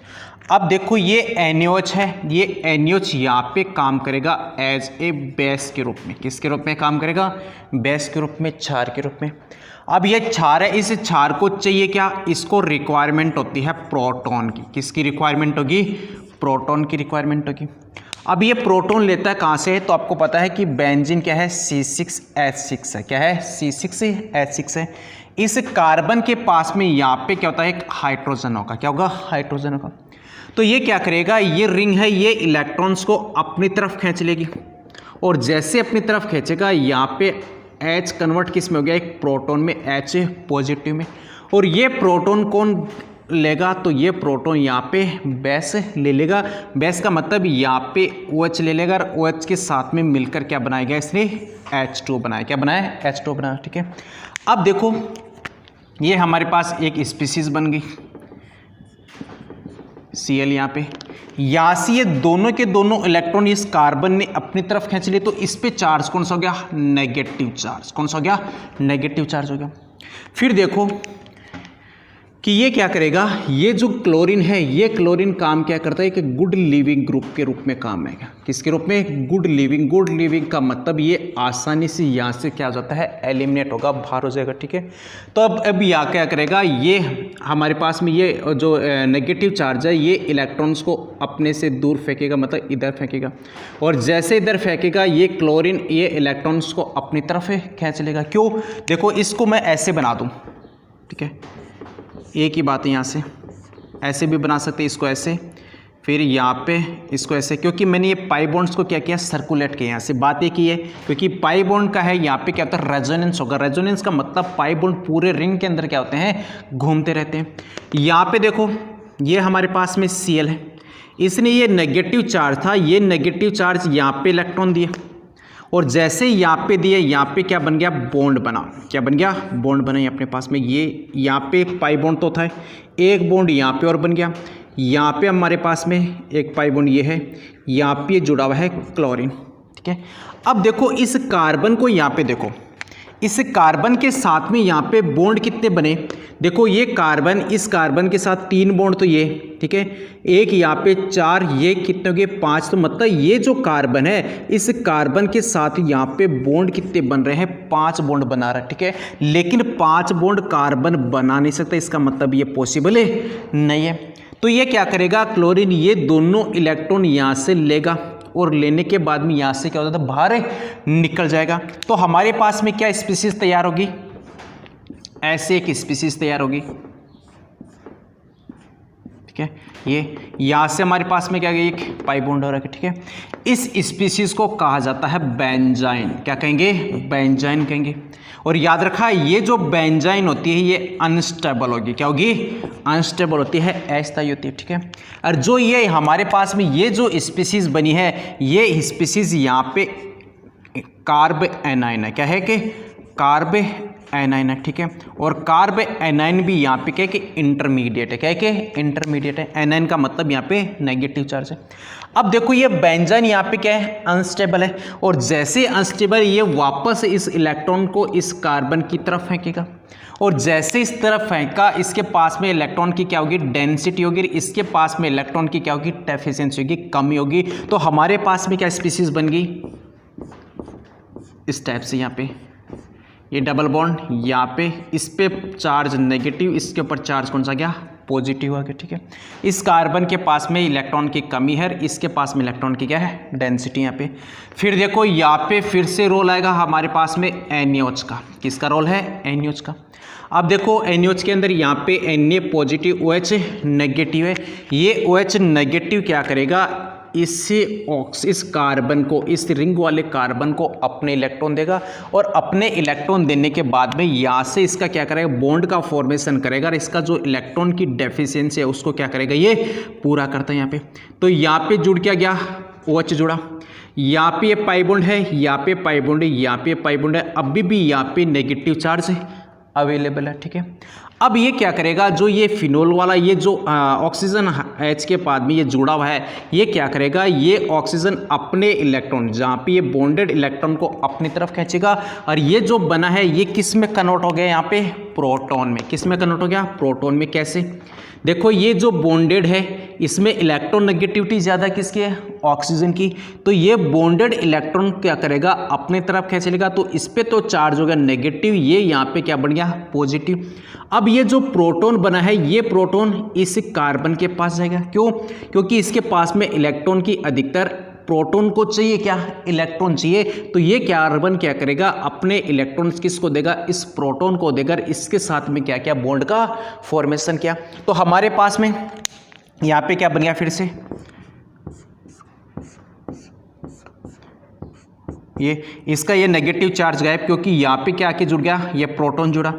अब देखो ये NaOH है, ये NaOH यहाँ पे काम करेगा एज ए बेस के रूप में। किसके रूप में काम करेगा, बेस के रूप में, क्षार के रूप में। अब ये क्षार है, इस क्षार को चाहिए क्या, इसको रिक्वायरमेंट होती है प्रोटॉन की। किसकी रिक्वायरमेंट होगी, प्रोटॉन की रिक्वायरमेंट होगी। अब ये प्रोटॉन लेता है कहाँ से, तो आपको पता है कि बेंजीन क्या है, C6H6 है। क्या है, C6H6 है। इस कार्बन के पास में यहाँ पे क्या होता है, एक हाइड्रोजन होगा। क्या होगा, हाइड्रोजन होगा। तो ये क्या करेगा, ये रिंग है, ये इलेक्ट्रॉन्स को अपनी तरफ खींच लेगी, और जैसे अपनी तरफ खींचेगा यहाँ पे H कन्वर्ट किस में हो गया, एक प्रोटॉन में, H पॉजिटिव में। और ये प्रोटॉन कौन लेगा, तो ये प्रोटॉन यहाँ पे बेस ले लेगा। बेस का मतलब यहाँ पे OH ले लेगा, और OH के साथ में मिलकर क्या बनाएगा, इसने H2 बनाया। क्या बनाया, H2 बनाया, ठीक है। अब देखो ये हमारे पास एक स्पीसीज बन गई Cl। यहाँ से ये दोनों के दोनों इलेक्ट्रॉन इस कार्बन ने अपनी तरफ खींच लिए, तो इस पे चार्ज कौन सा हो गया, नेगेटिव चार्ज। कौन सा हो गया, नेगेटिव चार्ज हो गया। फिर देखो कि ये क्या करेगा, ये जो क्लोरीन है, ये क्लोरीन काम क्या करता है कि गुड लिविंग ग्रुप के रूप में काम आएगा। किसके रूप में, गुड लिविंग। गुड लिविंग का मतलब ये आसानी से यहाँ से क्या हो जाता है, एलिमिनेट होगा, बाहर हो जाएगा, ठीक है। तो अब यहाँ क्या करेगा, ये हमारे पास में ये जो नेगेटिव चार्ज है, ये इलेक्ट्रॉन्स को अपने से दूर फेंकेगा, मतलब इधर फेंकेगा। और जैसे इधर फेंकेगा ये क्लोरीन ये इलेक्ट्रॉन्स को अपनी तरफ खींच लेगा। क्यों, देखो इसको मैं ऐसे बना दूँ, ठीक है, एक ही बात है। यहाँ से ऐसे भी बना सकते हैं, इसको ऐसे, फिर यहाँ पे इसको ऐसे, क्योंकि मैंने ये पाई बॉन्ड्स को क्या किया, सर्कुलेट किया। यहाँ से बात ये की है, क्योंकि पाई बॉन्ड का है, यहाँ पे क्या होता है, रेजोनेंस होगा। रेजोनेंस का मतलब पाई बॉन्ड पूरे रिंग के अंदर क्या होते हैं, घूमते रहते हैं। यहाँ पे देखो ये हमारे पास में Cl है, इसने ये नेगेटिव चार्ज था, ये नेगेटिव चार्ज यहाँ पे इलेक्ट्रॉन दिया, और जैसे यहाँ पे दिए, यहाँ पे क्या बन गया, बॉन्ड बना। क्या बन गया, बॉन्ड बना। अपने पास में ये यहाँ पे पाई बॉन्ड तो था, एक बॉन्ड यहाँ पे और बन गया। यहाँ पे हमारे पास में एक पाई बॉन्ड ये है, यहाँ पे जुड़ा हुआ है क्लोरीन, ठीक है। अब देखो इस कार्बन को यहाँ पे देखो, इस कार्बन के साथ में यहाँ पे बॉन्ड कितने बने, देखो ये कार्बन, इस कार्बन के साथ 3 बॉन्ड तो ये, ठीक है, एक यहाँ पे 4, ये कितने हो गए 5। तो मतलब ये जो कार्बन है, इस कार्बन के साथ यहाँ पे बॉन्ड कितने बन रहे हैं, 5 बॉन्ड बना रहा है, ठीक है। लेकिन 5 बॉन्ड कार्बन बना नहीं सकता, इसका मतलब ये पॉसिबल नहीं है। तो ये क्या करेगा, क्लोरीन ये दोनों इलेक्ट्रॉन यहाँ से लेगा, और लेने के बाद में यहाँ से क्या होता है, बाहर निकल जाएगा। तो हमारे पास में क्या स्पीसीज तैयार होगी, ऐसे एक स्पीसीज तैयार होगी, ठीक है। ये यहाँ से हमारे पास में क्या गई, एक पाई बॉन्ड हो रहा है, ठीक है। इस स्पीसीज को कहा जाता है बेंजाइन। क्या कहेंगे, बेंजाइन कहेंगे। और याद रखा, ये जो बेंजाइन होती है ये अनस्टेबल होगी। क्या होगी, अनस्टेबल होती है, अस्थायी होती है, ठीक है। और जो ये हमारे पास में ये जो स्पीसीज बनी है, ये स्पीसीज यहाँ पे कार्ब एनाइन है। क्या है कि कार्ब एनाइन है, ठीक है। और कार्ब एनाइन भी यहाँ पे क्या है कि इंटरमीडिएट है। क्या है कि इंटरमीडिएट है। एनाइन का मतलब यहाँ पे नेगेटिव चार्ज है। अब देखो ये बेंजाइन यहाँ पे क्या है, अनस्टेबल है। और जैसे अनस्टेबल, ये वापस इस इलेक्ट्रॉन को इस कार्बन की तरफ फेंकेगा। और जैसे इस तरफ फेंका, इसके पास में इलेक्ट्रॉन की क्या होगी, डेंसिटी होगी। इसके पास में इलेक्ट्रॉन की क्या होगी, डेफिशिएंसी होगी, कमी होगी। तो हमारे पास में क्या स्पीसीज बन गई, इस टाइप से। यहाँ पे ये डबल बॉन्ड, यहाँ पे इस पे चार्ज नेगेटिव, इसके ऊपर चार्ज कौन सा गया, पॉजिटिव आ गया, ठीक है। इस कार्बन के पास में इलेक्ट्रॉन की कमी है, इसके पास में इलेक्ट्रॉन की क्या है, डेंसिटी यहाँ पे। फिर देखो यहाँ पे फिर से रोल आएगा हमारे पास में NaOH का। किसका रोल है, NaOH का। अब देखो NaOH के अंदर यहाँ पे Na पॉजिटिव, OH नेगेटिव है। ये OH नेगेटिव क्या करेगा, इस कार्बन को, इस रिंग वाले कार्बन को अपने इलेक्ट्रॉन देगा। और अपने इलेक्ट्रॉन देने के बाद में यहाँ से इसका क्या करेगा, बॉन्ड का फॉर्मेशन करेगा। और इसका जो इलेक्ट्रॉन की डेफिशिएंसी है उसको क्या करेगा, ये पूरा करता है यहाँ पे। तो यहाँ पे जुड़ क्या गया, OH जुड़ा। यहाँ पे ये पाई बॉन्ड है, यहाँ पे पाई बॉन्ड है, यहाँ पे पाई बॉन्ड है। अभी भी यहाँ पे नेगेटिव चार्ज अवेलेबल है, ठीक है। अब ये क्या करेगा, जो ये फिनोल वाला, ये जो ऑक्सीजन H के बाद में ये जुड़ा हुआ है, ये क्या करेगा, ये ऑक्सीजन अपने इलेक्ट्रॉन, जहाँ पे ये बॉन्डेड इलेक्ट्रॉन को अपनी तरफ खींचेगा। और ये जो बना है ये किस में कन्वर्ट हो गया, यहाँ पे प्रोटॉन में। किस में कन्वर्ट हो गया, प्रोटॉन में। कैसे, देखो ये जो बॉन्डेड है इसमें इलेक्ट्रॉन नेगेटिविटी ज़्यादा किसकी है, ऑक्सीजन की। तो ये बॉन्डेड इलेक्ट्रॉन क्या करेगा, अपने तरफ खींच लेगा। तो इस पे तो चार्ज होगा नेगेटिव, ये यहाँ पे क्या बन गया, पॉजिटिव। अब ये जो प्रोटॉन बना है, ये प्रोटॉन इस कार्बन के पास जाएगा। क्यों, क्योंकि इसके पास में इलेक्ट्रॉन की अधिकतर, प्रोटॉन को चाहिए क्या, इलेक्ट्रॉन चाहिए। तो ये कार्बन क्या करेगा, अपने इलेक्ट्रॉन्स किसको देगा, इस प्रोटॉन को देगा। इसके साथ में क्या क्या बॉन्ड का फॉर्मेशन किया। तो हमारे पास में यहाँ पे क्या बन गया, फिर से ये इसका ये नेगेटिव चार्ज गायब, क्योंकि यहाँ पे क्या आके जुड़ गया, ये प्रोटॉन जुड़ा।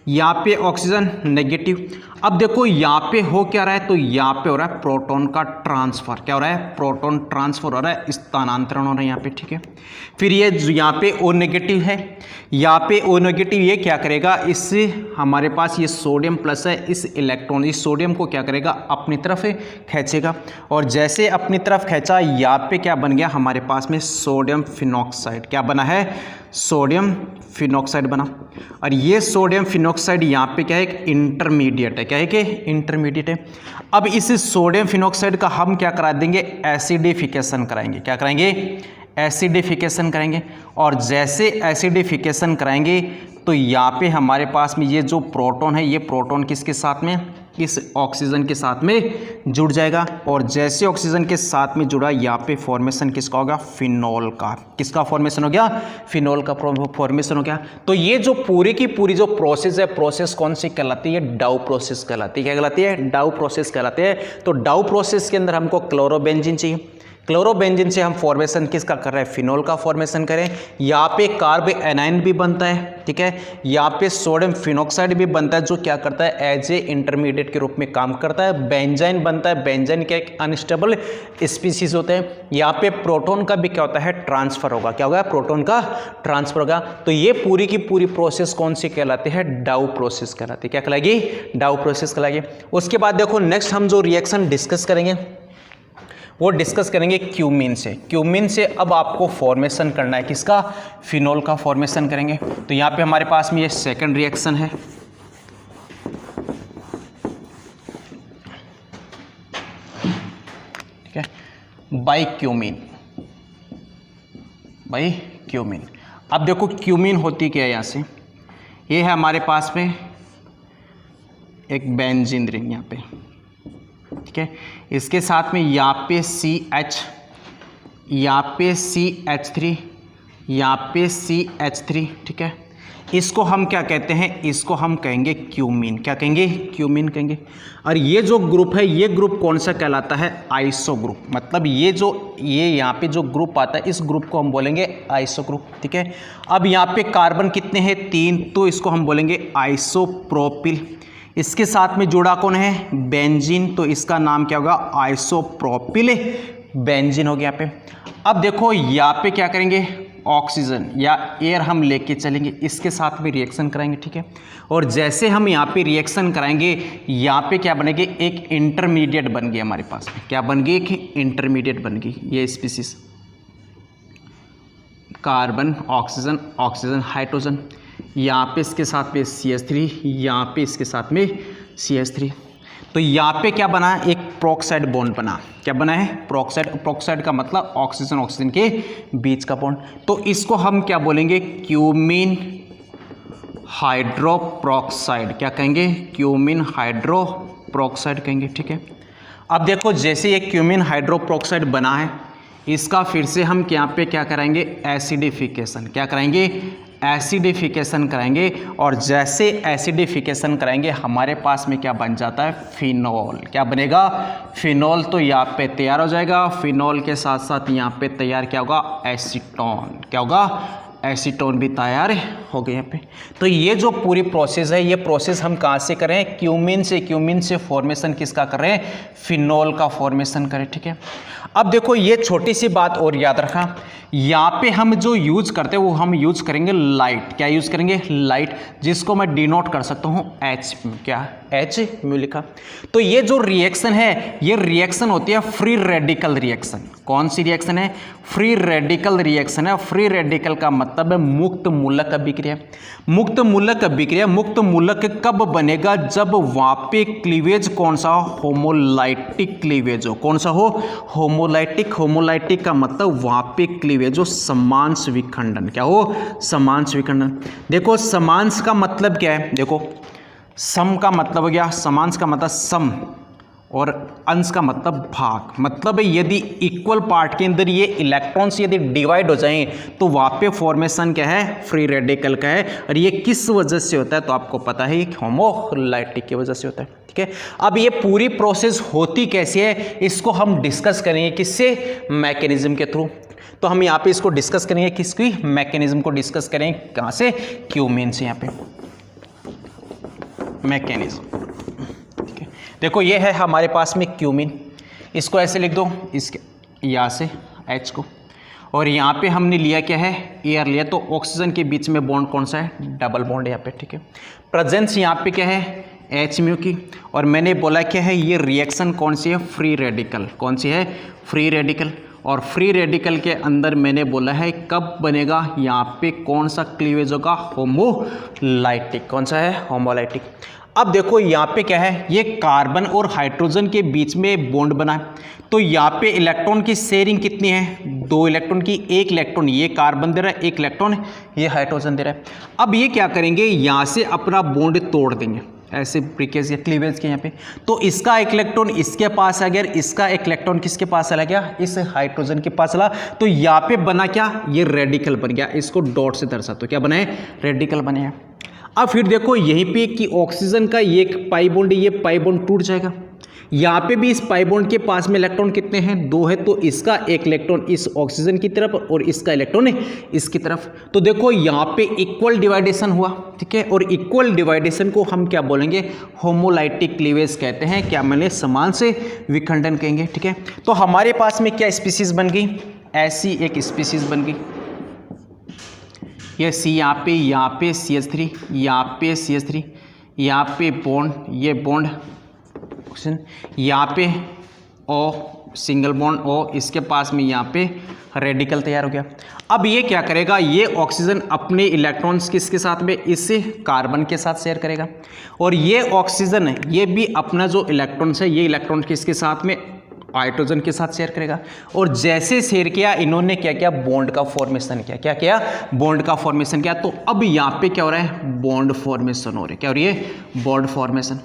यहाँ पे ऑक्सीजन नेगेटिव। अब देखो यहाँ पे हो क्या रहा है, तो यहाँ पे हो रहा है प्रोटॉन का ट्रांसफर। क्या हो रहा है, प्रोटॉन ट्रांसफर हो रहा है, स्थानांतरण हो रहा है यहाँ पे, ठीक है। फिर ये यहाँ पे O नेगेटिव है, यहाँ पे O नेगेटिव, ये क्या करेगा, इससे हमारे पास ये सोडियम प्लस है, इस इलेक्ट्रॉन, इस सोडियम को क्या करेगा, अपनी तरफ खींचेगा। और जैसे अपनी तरफ खींचा, यहाँ पे क्या बन गया हमारे पास में, सोडियम फिनॉक्साइड। क्या बना है, सोडियम फिनॉक्साइड बना। और ये सोडियम फिनॉक्साइड यहाँ पे क्या है, एक इंटरमीडिएट है। क्या है कि इंटरमीडिएट है। अब इस सोडियम फिनॉक्साइड का हम क्या करा देंगे, एसिडिफिकेशन कराएंगे। क्या कराएंगे, एसिडिफिकेशन करेंगे। और जैसे एसिडिफिकेशन कराएंगे तो यहाँ पे हमारे पास में ये जो प्रोटॉन है, ये प्रोटॉन किसके साथ में, इस ऑक्सीजन के साथ में जुड़ जाएगा। और जैसे ऑक्सीजन के साथ में जुड़ा, यहाँ पे फॉर्मेशन किसका होगा, फिनॉल का। किसका फॉर्मेशन हो गया, फिनॉल का फॉर्मेशन हो गया। तो ये जो पूरी की पूरी जो प्रोसेस है, प्रोसेस कौन सी कहलाती है, डाउ प्रोसेस कहलाती है। क्या कहलाती है, डाउ प्रोसेस कहलाती है। तो डाउ प्रोसेस के अंदर हमको क्लोरोबेंजीन चाहिए। क्लोरोबेंजीन से हम फॉर्मेशन किसका कर रहे हैं, फिनॉल का फॉर्मेशन करें। यहाँ पे कार्ब एनाइन भी बनता है, ठीक है। यहाँ पे सोडियम फिनॉक्साइड भी बनता है, जो क्या करता है, एज ए इंटरमीडिएट के रूप में काम करता है। बेंजाइन बनता है, बेंजाइन क्या एक अनस्टेबल स्पीसीज होते हैं। यहाँ पे प्रोटॉन का भी क्या होता है, ट्रांसफर होगा। क्या होगा, प्रोटॉन का ट्रांसफर होगा। तो ये पूरी की पूरी प्रोसेस कौन सी कहलाती है, डाउ प्रोसेस कहलाती है। क्या कहलाएगी, डाउ प्रोसेस कहलाएगी। उसके बाद देखो नेक्स्ट हम जो रिएक्शन डिस्कस करेंगे वो डिस्कस करेंगे क्यूमीन से। क्यूमीन से अब आपको फॉर्मेशन करना है किसका, फिनॉल का फॉर्मेशन करेंगे। तो यहाँ पे हमारे पास में ये सेकंड रिएक्शन है। ठीक है, बाई क्यूमीन, बाई क्यूमीन। अब देखो क्यूमीन होती क्या है, यहाँ से ये है हमारे पास में एक बेंजीन रिंग यहाँ पे, ठीक है। इसके साथ में यहाँ पे CH, यहाँ पे CH3, यहाँ पे CH3, ठीक है। इसको हम क्या कहते हैं, इसको हम कहेंगे क्यूमीन। क्या कहेंगे, क्यूमीन कहेंगे। और ये जो ग्रुप है, ये ग्रुप कौन सा कहलाता है, आइसो ग्रुप। मतलब ये यहाँ पे जो ग्रुप आता है, इस ग्रुप को हम बोलेंगे आइसो ग्रुप। ठीक है। अब यहाँ पे कार्बन कितने हैं, 3, तो इसको हम बोलेंगे आइसोप्रोपिल। इसके साथ में जुड़ा कौन है, बेंजीन, तो इसका नाम क्या होगा, आइसोप्रोपिल बेंजीन हो गया यहाँ पे। अब देखो यहाँ पे क्या करेंगे, ऑक्सीजन या एयर हम लेके चलेंगे, इसके साथ में रिएक्शन कराएंगे। ठीक है। और जैसे हम यहाँ पे रिएक्शन कराएंगे, यहाँ पे क्या बनेगी, एक इंटरमीडिएट बन गई हमारे पास में। क्या बन गई, एक इंटरमीडिएट बन गई। ये species carbon, oxygen, oxygen, hydrogen, यहाँ पे इसके साथ में CH3, यहाँ पे इसके साथ में CH3। तो यहाँ पे क्या बना, एक प्रोक्साइड बॉन्ड बना। क्या बना है, प्रोक्साइड। प्रोक्साइड का मतलब ऑक्सीजन ऑक्सीजन के बीच का बॉन्ड। तो इसको हम क्या बोलेंगे, क्यूमीन हाइड्रोप्रोक्साइड। क्या कहेंगे, क्यूमीन हाइड्रोप्रोक्साइड कहेंगे। ठीक है। अब देखो जैसे ये क्यूमीन हाइड्रोप्रोक्साइड बना है, इसका फिर से हम यहाँ पे क्या कराएंगे, एसिडिफिकेशन। क्या कराएंगे, एसिडिफिकेशन कराएंगे। और जैसे एसिडिफिकेशन कराएंगे, हमारे पास में क्या बन जाता है, फिनॉल। क्या बनेगा, फिनॉल। तो यहाँ पे तैयार हो जाएगा। फिनॉल के साथ साथ यहाँ पे तैयार क्या होगा, एसीटोन। क्या होगा, एसीटोन भी तैयार हो गए यहाँ पे। तो ये जो पूरी प्रोसेस है, ये प्रोसेस हम कहाँ से करें, क्यूमीन से। क्यूमीन से फॉर्मेशन किसका कर रहे हैं, फिनॉल का फॉर्मेशन करें। ठीक है। अब देखो ये छोटी सी बात और याद रखना, यहाँ पे हम जो यूज करते हैं वो हम यूज करेंगे लाइट। क्या यूज करेंगे, लाइट, जिसको मैं डिनोट कर सकता हूँ H। क्या, H म्यू लिखा। तो ये जो रिएक्शन है, ये रिएक्शन होती है फ्री रेडिकल रिएक्शन। कौन सी रिएक्शन है, फ्री रेडिकल रिएक्शन है। फ्री रेडिकल का मतलब है मुक्त मूलक अभिक्रिया। मुक्त मूलक अभिक्रिया, मुक्त मूलक कब बनेगा, जब वहाँ पे क्लीवेज कौन सा, होमोलाइटिक क्लीवेज हो। कौन सा हो, होमोलाइटिक। होमोलाइटिक का मतलब वहाँ पे क्लीवेज हो, समांश विखंडन। क्या हो, समांश विखंडन। देखो समांश का मतलब क्या है, देखो सम का मतलब हो गया, समांश का मतलब सम, और अंश का मतलब भाग। मतलब यदि इक्वल पार्ट के अंदर ये इलेक्ट्रॉन्स यदि डिवाइड हो जाएं, तो वहाँ पे फॉर्मेशन क्या है, फ्री रेडिकल का है। और ये किस वजह से होता है, तो आपको पता है, होमोलाइटिक की वजह से होता है। ठीक है। अब ये पूरी प्रोसेस होती कैसे है, इसको हम डिस्कस करेंगे किससे, मैकेनिज्म के थ्रू। तो हम यहाँ पे इसको डिस्कस करेंगे, किसकी, मैकेनिज्म को डिस्कस करेंगे, कहाँ से, क्यूमीन से। यहाँ पे मैकेनिज्म। ठीक है। देखो ये है हमारे पास में क्यूमीन, इसको ऐसे लिख दो, इसके यहाँ से H को, और यहाँ पे हमने लिया क्या है, एयर लिया। तो ऑक्सीजन के बीच में बॉन्ड कौन सा है, डबल बॉन्ड यहाँ पे। ठीक है। प्रेजेंस यहाँ पे क्या है, H म्यू की। और मैंने बोला क्या है, ये रिएक्शन कौन सी है, फ्री रेडिकल। कौन सी है, फ्री रेडिकल। और फ्री रेडिकल के अंदर मैंने बोला है कब बनेगा, यहाँ पे कौन सा क्लीवेज होगा, होमोलाइटिक। कौन सा है, होमोलाइटिक। अब देखो यहाँ पे क्या है, ये कार्बन और हाइड्रोजन के बीच में बॉन्ड बना है। तो यहाँ पे इलेक्ट्रॉन की शेयरिंग कितनी है, 2 इलेक्ट्रॉन की। 1 इलेक्ट्रॉन ये कार्बन दे रहा है, 1 इलेक्ट्रॉन ये हाइड्रोजन दे रहा है। अब ये क्या करेंगे, यहाँ से अपना बॉन्ड तोड़ देंगे, ऐसे ब्रिकेज या क्लीवेज के यहाँ पे। तो इसका 1 इलेक्ट्रॉन इसके पास आ गया, इसका 1 इलेक्ट्रॉन किसके पास चला गया, इस हाइड्रोजन के पास चला। तो यहाँ पे बना क्या, ये रेडिकल बन गया। इसको डॉट से दर्शा, तो क्या बना है, रेडिकल बने। अब फिर देखो यहीं पे कि ऑक्सीजन का ये पाई बॉन्ड, ये पाई बॉन्ड टूट जाएगा। यहाँ पे भी इस पाई बॉन्ड के पास में इलेक्ट्रॉन कितने हैं, 2 है। तो इसका 1 इलेक्ट्रॉन इस ऑक्सीजन की तरफ और इसका इलेक्ट्रॉन है इसकी तरफ। तो देखो यहाँ पे इक्वल डिवाइडेशन हुआ। ठीक है। और इक्वल डिवाइडेशन को हम क्या बोलेंगे, होमोलाइटिक क्लीवेज कहते हैं। क्या मैंने समान से विखंडन कहेंगे। ठीक है। तो हमारे पास में क्या स्पीसीज बन गई, ऐसी एक स्पीसीज बन गई। ये सी यहाँ पे CH3, यहाँ पे CH3, यहाँ पे बॉन्ड, ये बॉन्ड ऑक्सीजन, यहाँ पे O सिंगल बॉन्ड O, इसके पास में यहाँ पे रेडिकल तैयार हो गया। अब ये क्या करेगा, ये ऑक्सीजन अपने इलेक्ट्रॉन्स किसके साथ में, इससे कार्बन के साथ शेयर करेगा। और ये ऑक्सीजन है, ये भी अपना जो इलेक्ट्रॉन्स है, ये इलेक्ट्रॉन किसके साथ में, हाइड्रोजन के साथ शेयर करेगा। और जैसे शेयर किया, इन्होंने क्या किया, बॉन्ड का फॉर्मेशन किया। क्या किया, बॉन्ड का फॉर्मेशन किया। तो अब यहाँ पे क्या हो रहा है, बॉन्ड फॉर्मेशन हो रहा है। क्या हो रही है, बॉन्ड फॉर्मेशन।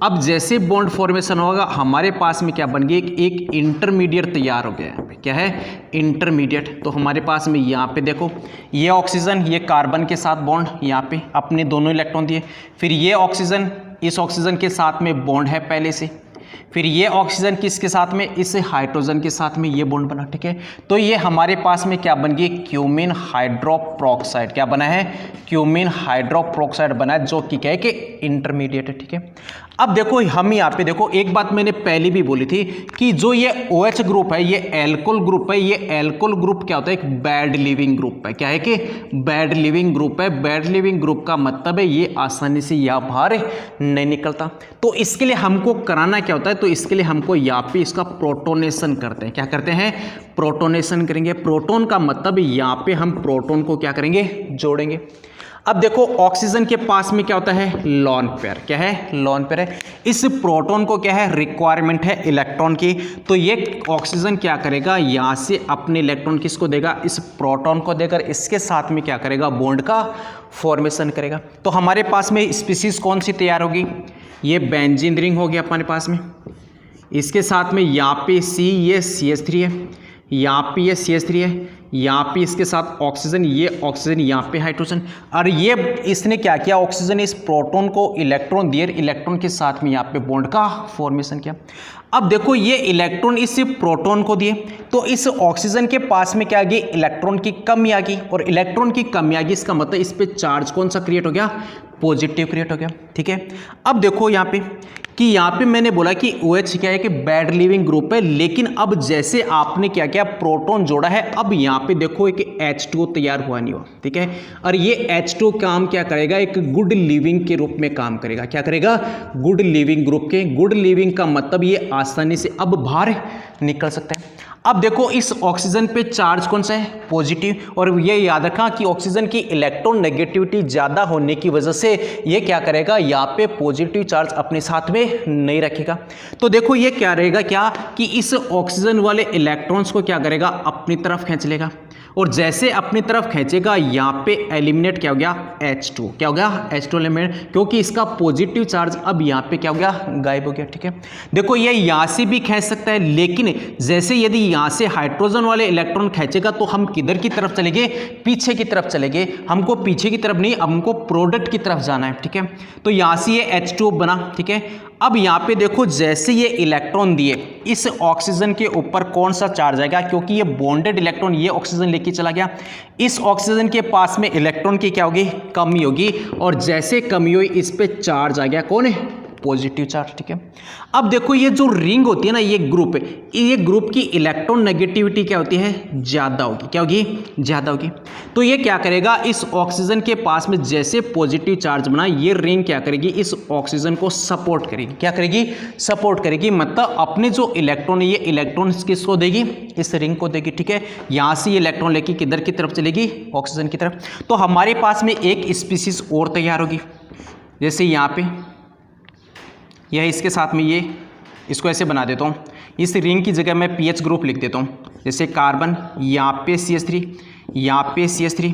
अब जैसे बॉन्ड फॉर्मेशन होगा हमारे पास में क्या बन गया, एक इंटरमीडिएट तैयार हो गया। यहाँ पे क्या है, इंटरमीडिएट। तो हमारे पास में यहाँ पे देखो ये ऑक्सीजन, ये कार्बन के साथ बॉन्ड, यहाँ पे अपने दोनों इलेक्ट्रॉन दिए, फिर ये ऑक्सीजन इस ऑक्सीजन के साथ में बॉन्ड है पहले से, फिर ये ऑक्सीजन किसके साथ में, इस हाइड्रोजन के साथ में ये बॉन्ड बना। ठीक है, तो ये हमारे पास में क्या बन गई, क्यूमीन हाइड्रोपेरोक्साइड। क्या बना है, क्यूमीन हाइड्रोपेरोक्साइड बना है, जो कि क्या है कि इंटरमीडिएट है। ठीक है, अब देखो हम यहाँ पे देखो एक बात मैंने पहले भी बोली थी कि जो ये OH ग्रुप है, ये एल्कोल ग्रुप है, ये एल्कोल ग्रुप क्या होता है, एक बैड लिविंग ग्रुप है। क्या है कि बैड लिविंग ग्रुप है। बैड लिविंग ग्रुप का मतलब है ये आसानी से यहाँ बाहर नहीं निकलता। तो इसके लिए हमको कराना क्या होता है, तो इसके लिए हमको यहाँ पे इसका प्रोटोनेशन करते हैं। क्या करते हैं, प्रोटोनेशन करेंगे। प्रोटोन का मतलब यहाँ पे हम प्रोटोन को क्या करेंगे, जोड़ेंगे। अब देखो ऑक्सीजन के पास में क्या होता है, लोन पेयर। क्या है, लोन पेयर है। इस प्रोटोन को क्या है, रिक्वायरमेंट है इलेक्ट्रॉन की, तो ये ऑक्सीजन क्या करेगा, यहाँ से अपने इलेक्ट्रॉन किसको देगा, इस प्रोटोन को देकर इसके साथ में क्या करेगा, बॉन्ड का फॉर्मेशन करेगा। तो हमारे पास में स्पीसीज कौन सी तैयार होगी, ये बेंजीन रिंग हो गया हमारे पास में, इसके साथ में यहाँ पे ये CH3 है, यहाँ पे ये CH3 है, यहाँ पे इसके साथ ऑक्सीजन, ये ऑक्सीजन, यहाँ पे हाइड्रोजन, और ये इसने क्या किया, ऑक्सीजन इस प्रोटॉन को इलेक्ट्रॉन दिए, इलेक्ट्रॉन के साथ में यहाँ पे बॉन्ड का फॉर्मेशन किया। अब देखो ये इलेक्ट्रॉन इस प्रोटॉन को दिए, तो इस ऑक्सीजन के पास में क्या आ गई, इलेक्ट्रॉन की कमी आ गई, और इलेक्ट्रॉन की कमी आ गई, इसका मतलब इस पे चार्ज कौन सा क्रिएट हो गया, पॉजिटिव क्रिएट हो गया। ठीक है, अब देखो यहाँ पे कि यहाँ पे मैंने बोला कि OH क्या है कि बैड लिविंग ग्रुप है, लेकिन अब जैसे आपने क्या किया, प्रोटॉन जोड़ा है, अब यहाँ पे देखो एक H2O तैयार हुआ नहीं हुआ। ठीक है, और ये H2O काम क्या करेगा, एक गुड लिविंग के रूप में काम करेगा। क्या करेगा, गुड लिविंग ग्रुप के। गुड लिविंग का मतलब ये आसानी से अब बाहर निकल सकता है। अब देखो इस ऑक्सीजन पे चार्ज कौन सा है, पॉजिटिव, और ये याद रखना कि ऑक्सीजन की इलेक्ट्रॉन नेगेटिविटी ज़्यादा होने की वजह से ये क्या करेगा, यहाँ पे पॉजिटिव चार्ज अपने साथ में नहीं रखेगा। तो देखो ये क्या रहेगा, क्या कि इस ऑक्सीजन वाले इलेक्ट्रॉन्स को क्या करेगा, अपनी तरफ खींच लेगा, और जैसे अपनी तरफ खींचेगा यहाँ पे एलिमिनेट क्या हो गया, H2। क्या हो गया, H2 एलिमिनेट, क्योंकि इसका पॉजिटिव चार्ज अब यहाँ पे क्या हो गया, गायब हो गया। ठीक है, देखो ये यहाँ से भी खींच सकता है, लेकिन जैसे यदि यहाँ से हाइड्रोजन वाले इलेक्ट्रॉन खींचेगा तो हम किधर की तरफ चलेंगे, पीछे की तरफ चलेंगे। हमको पीछे की तरफ नहीं, हमको प्रोडक्ट की तरफ जाना है। ठीक है, तो यहाँ से ये H2 बना। ठीक है, अब यहाँ पे देखो जैसे ये इलेक्ट्रॉन दिए, इस ऑक्सीजन के ऊपर कौन सा चार्ज आएगा, क्योंकि ये बॉन्डेड इलेक्ट्रॉन ये ऑक्सीजन लेके चला गया, इस ऑक्सीजन के पास में इलेक्ट्रॉन की क्या होगी, कमी होगी, और जैसे कमी हुई इस पे चार्ज आ गया, कौन है, पॉजिटिव चार्ज। ठीक है, अब देखो ये जो रिंग होती है ना, ये ग्रुप की इलेक्ट्रॉन नेगेटिविटी क्या होती है, ज्यादा होगी। क्या होगी, ज्यादा होगी। तो ये क्या करेगा, इस ऑक्सीजन के पास में जैसे पॉजिटिव चार्ज बना, ये रिंग क्या करेगी, इस ऑक्सीजन को सपोर्ट करेगी। क्या करेगी, सपोर्ट करेगी, मतलब अपने जो इलेक्ट्रॉन है ये इलेक्ट्रॉन किसको देगी, इस रिंग को देगी। ठीक है, यहां से ये इलेक्ट्रॉन लेके किधर की तरफ चलेगी, ऑक्सीजन की तरफ। तो हमारे पास में एक स्पीसीज और तैयार होगी, जैसे यहाँ पे यह इसके साथ में ये, इसको ऐसे बना देता हूँ, इस रिंग की जगह मैं PH ग्रुप लिख देता हूँ, जैसे कार्बन, यहाँ पे CH3, यहाँ पे CH3,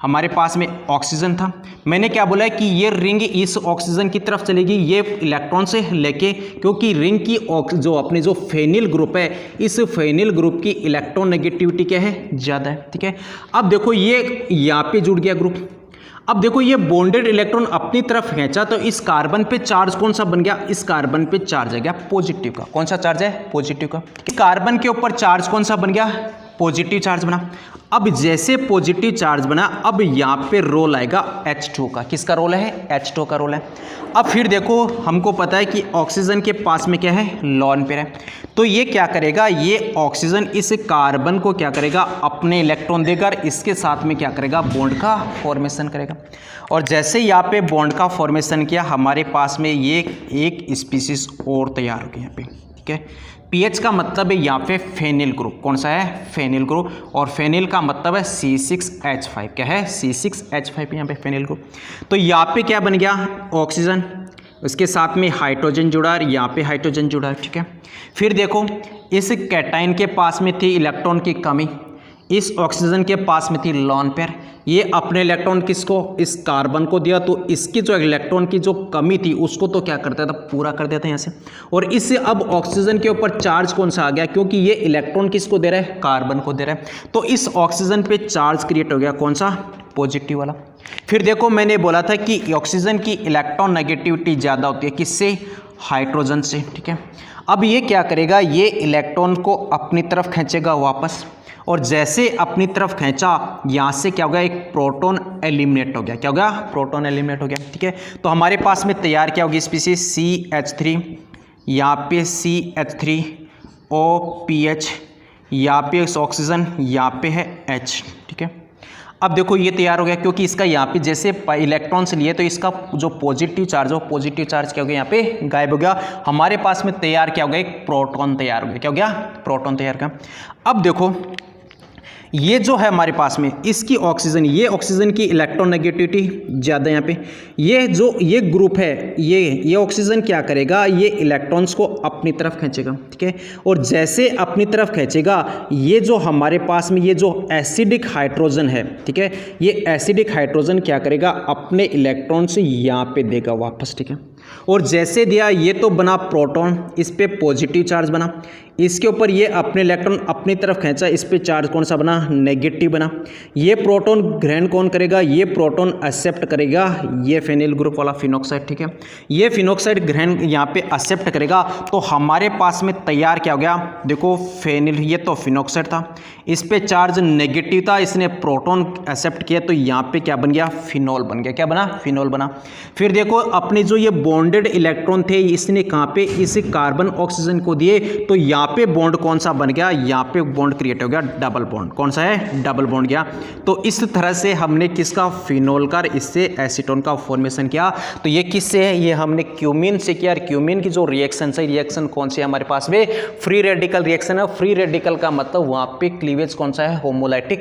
हमारे पास में ऑक्सीजन था। मैंने क्या बोला है कि ये रिंग इस ऑक्सीजन की तरफ चलेगी, ये इलेक्ट्रॉन से लेके, क्योंकि रिंग की जो फेनिल ग्रुप है, इस फेनिल ग्रुप की इलेक्ट्रॉन नेगेटिविटी क्या है, ज़्यादा है। ठीक है, अब देखो ये यहाँ पे जुड़ गया ग्रुप। अब देखो ये बॉन्डेड इलेक्ट्रॉन अपनी तरफ खींचा, तो इस कार्बन पे चार्ज कौन सा बन गया, इस कार्बन पे चार्ज आ गया पॉजिटिव का। कौन सा चार्ज है, पॉजिटिव का। कार्बन के ऊपर चार्ज कौन सा बन गया, पॉजिटिव चार्ज बना। अब जैसे पॉजिटिव चार्ज बना, अब यहाँ पे रोल आएगा H2 का। किसका रोल है, H2 का रोल है। अब फिर देखो हमको पता है कि ऑक्सीजन के पास में क्या है, लोन पेयर है, तो ये क्या करेगा, ये ऑक्सीजन इस कार्बन को क्या करेगा, अपने इलेक्ट्रॉन देकर इसके साथ में क्या करेगा, बॉन्ड का फॉर्मेशन करेगा। और जैसे यहाँ पे बॉन्ड का फॉर्मेशन किया, हमारे पास में ये एक स्पीसीज और तैयार हो गई यहाँ पे। ठीक है, पीएच का मतलब है यहाँ पे फेनिल ग्रुप। कौन सा है, फेनिल ग्रुप, और फेनिल का मतलब है C6H5। क्या है, C6H5 यहाँ पे फेनिल ग्रुप। तो यहाँ पे क्या बन गया, ऑक्सीजन, उसके साथ में हाइड्रोजन जुड़ा है, यहाँ पे हाइड्रोजन जुड़ा है। ठीक है, फिर देखो इस कैटायन के पास में थी इलेक्ट्रॉन की कमी, इस ऑक्सीजन के पास में थी लोन पेयर, ये अपने इलेक्ट्रॉन किसको, इस कार्बन को दिया, तो इसकी जो इलेक्ट्रॉन की जो कमी थी उसको तो क्या करता था, पूरा कर देता है यहाँ से। और इससे अब ऑक्सीजन के ऊपर चार्ज कौन सा आ गया, क्योंकि ये इलेक्ट्रॉन किसको दे रहा है, कार्बन को दे रहा है, तो इस ऑक्सीजन पे चार्ज क्रिएट हो गया, कौन सा, पॉजिटिव वाला। फिर देखो मैंने बोला था कि ऑक्सीजन की इलेक्ट्रॉन नेगेटिविटी ज़्यादा होती है, किससे, हाइड्रोजन से, ठीक है। अब ये क्या करेगा, ये इलेक्ट्रॉन को अपनी तरफ खींचेगा वापस, और जैसे अपनी तरफ खींचा यहाँ से क्या हो गया, एक प्रोटॉन एलिमिनेट हो गया, क्या हो गया, प्रोटॉन एलिमिनेट हो गया, ठीक है। तो हमारे पास में तैयार क्या होगी स्पीसीज, CH3, यहाँ पे CH3 OPH, यहाँ पे ऑक्सीजन, यहाँ पे है H, ठीक है। अब देखो ये तैयार हो गया, क्योंकि इसका यहाँ पे जैसे इलेक्ट्रॉन्स लिए तो इसका जो पॉजिटिव चार्ज हो, पॉजिटिव चार्ज क्या हो गया, यहाँ पे गायब हो गया। हमारे पास में तैयार क्या हो गया, एक प्रोटॉन तैयार हो गया, क्या हो गया, प्रोटॉन तैयार हो गया। अब देखो ये जो है हमारे पास में इसकी ऑक्सीजन, ये ऑक्सीजन की इलेक्ट्रॉन नेगेटिविटी ज़्यादा यहाँ पे, ये जो ये ग्रुप है ये ऑक्सीजन क्या करेगा, ये इलेक्ट्रॉन्स को अपनी तरफ खींचेगा, ठीक है। और जैसे अपनी तरफ खींचेगा, ये जो हमारे पास में ये जो एसिडिक हाइड्रोजन है, ठीक है, ये एसिडिक हाइड्रोजन क्या करेगा, अपने इलेक्ट्रॉन्स यहाँ पे देगा वापस, ठीक है। और जैसे दिया ये तो बना प्रोटॉन, इस पे पॉजिटिव चार्ज बना, इसके ऊपर ये अपने इलेक्ट्रॉन अपनी तरफ खींचा, इस पे चार्ज कौन सा बना, नेगेटिव बना। ये प्रोटॉन ग्रहण कौन करेगा, ये प्रोटॉन एक्सेप्ट करेगा, ये फेनिल ग्रुप वाला फिनॉक्साइड, ठीक है। ये फिनॉक्साइड ग्रहण यहाँ पे एक्सेप्ट करेगा, तो हमारे पास में तैयार क्या हो गया, देखो फेनिल, ये तो फिनॉक्साइड था, इस पे चार्ज नेगेटिव था, इसने प्रोटॉन एक्सेप्ट किया, तो यहाँ पे क्या बन गया, फिनॉल बन गया, क्या बना, फिनॉल बना। फिर देखो अपने जो ये बॉन्डेड इलेक्ट्रॉन थे, इसने कहाँ पे, इस कार्बन ऑक्सीजन को दिए, तो यहाँ पे बॉन्ड कौन सा बन गया, यहाँ पे बॉन्ड क्रिएट हो गया, डबल बॉन्ड, कौन सा है, डबल बॉन्ड गया। तो इस तरह से हमने किसका, फिनॉल का, इससे एसीटोन का फॉर्मेशन किया। तो ये किससे है, ये हमने क्यूमीन से किया। क्यूमीन की जो रिएक्शन है, रिएक्शन कौन सी है हमारे पास में, फ्री रेडिकल रिएक्शन है। फ्री रेडिकल का मतलब वहाँ पे क्लीवेज कौन सा है, होमोलाइटिक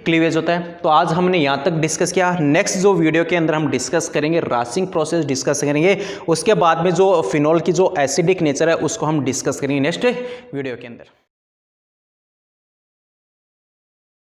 क्लीवेज होता है। तो आज हमने यहाँ तक डिस्कस किया। नेक्स्ट जो वीडियो के अंदर हम डिस्कस करेंगे रासिंग प्रोसेस डिस्कस करेंगे, उसके बाद में जो फिनॉल की जो एसिडिक नेचर है उसको हम डिस्कस करेंगे नेक्स्ट वीडियो के अंदर।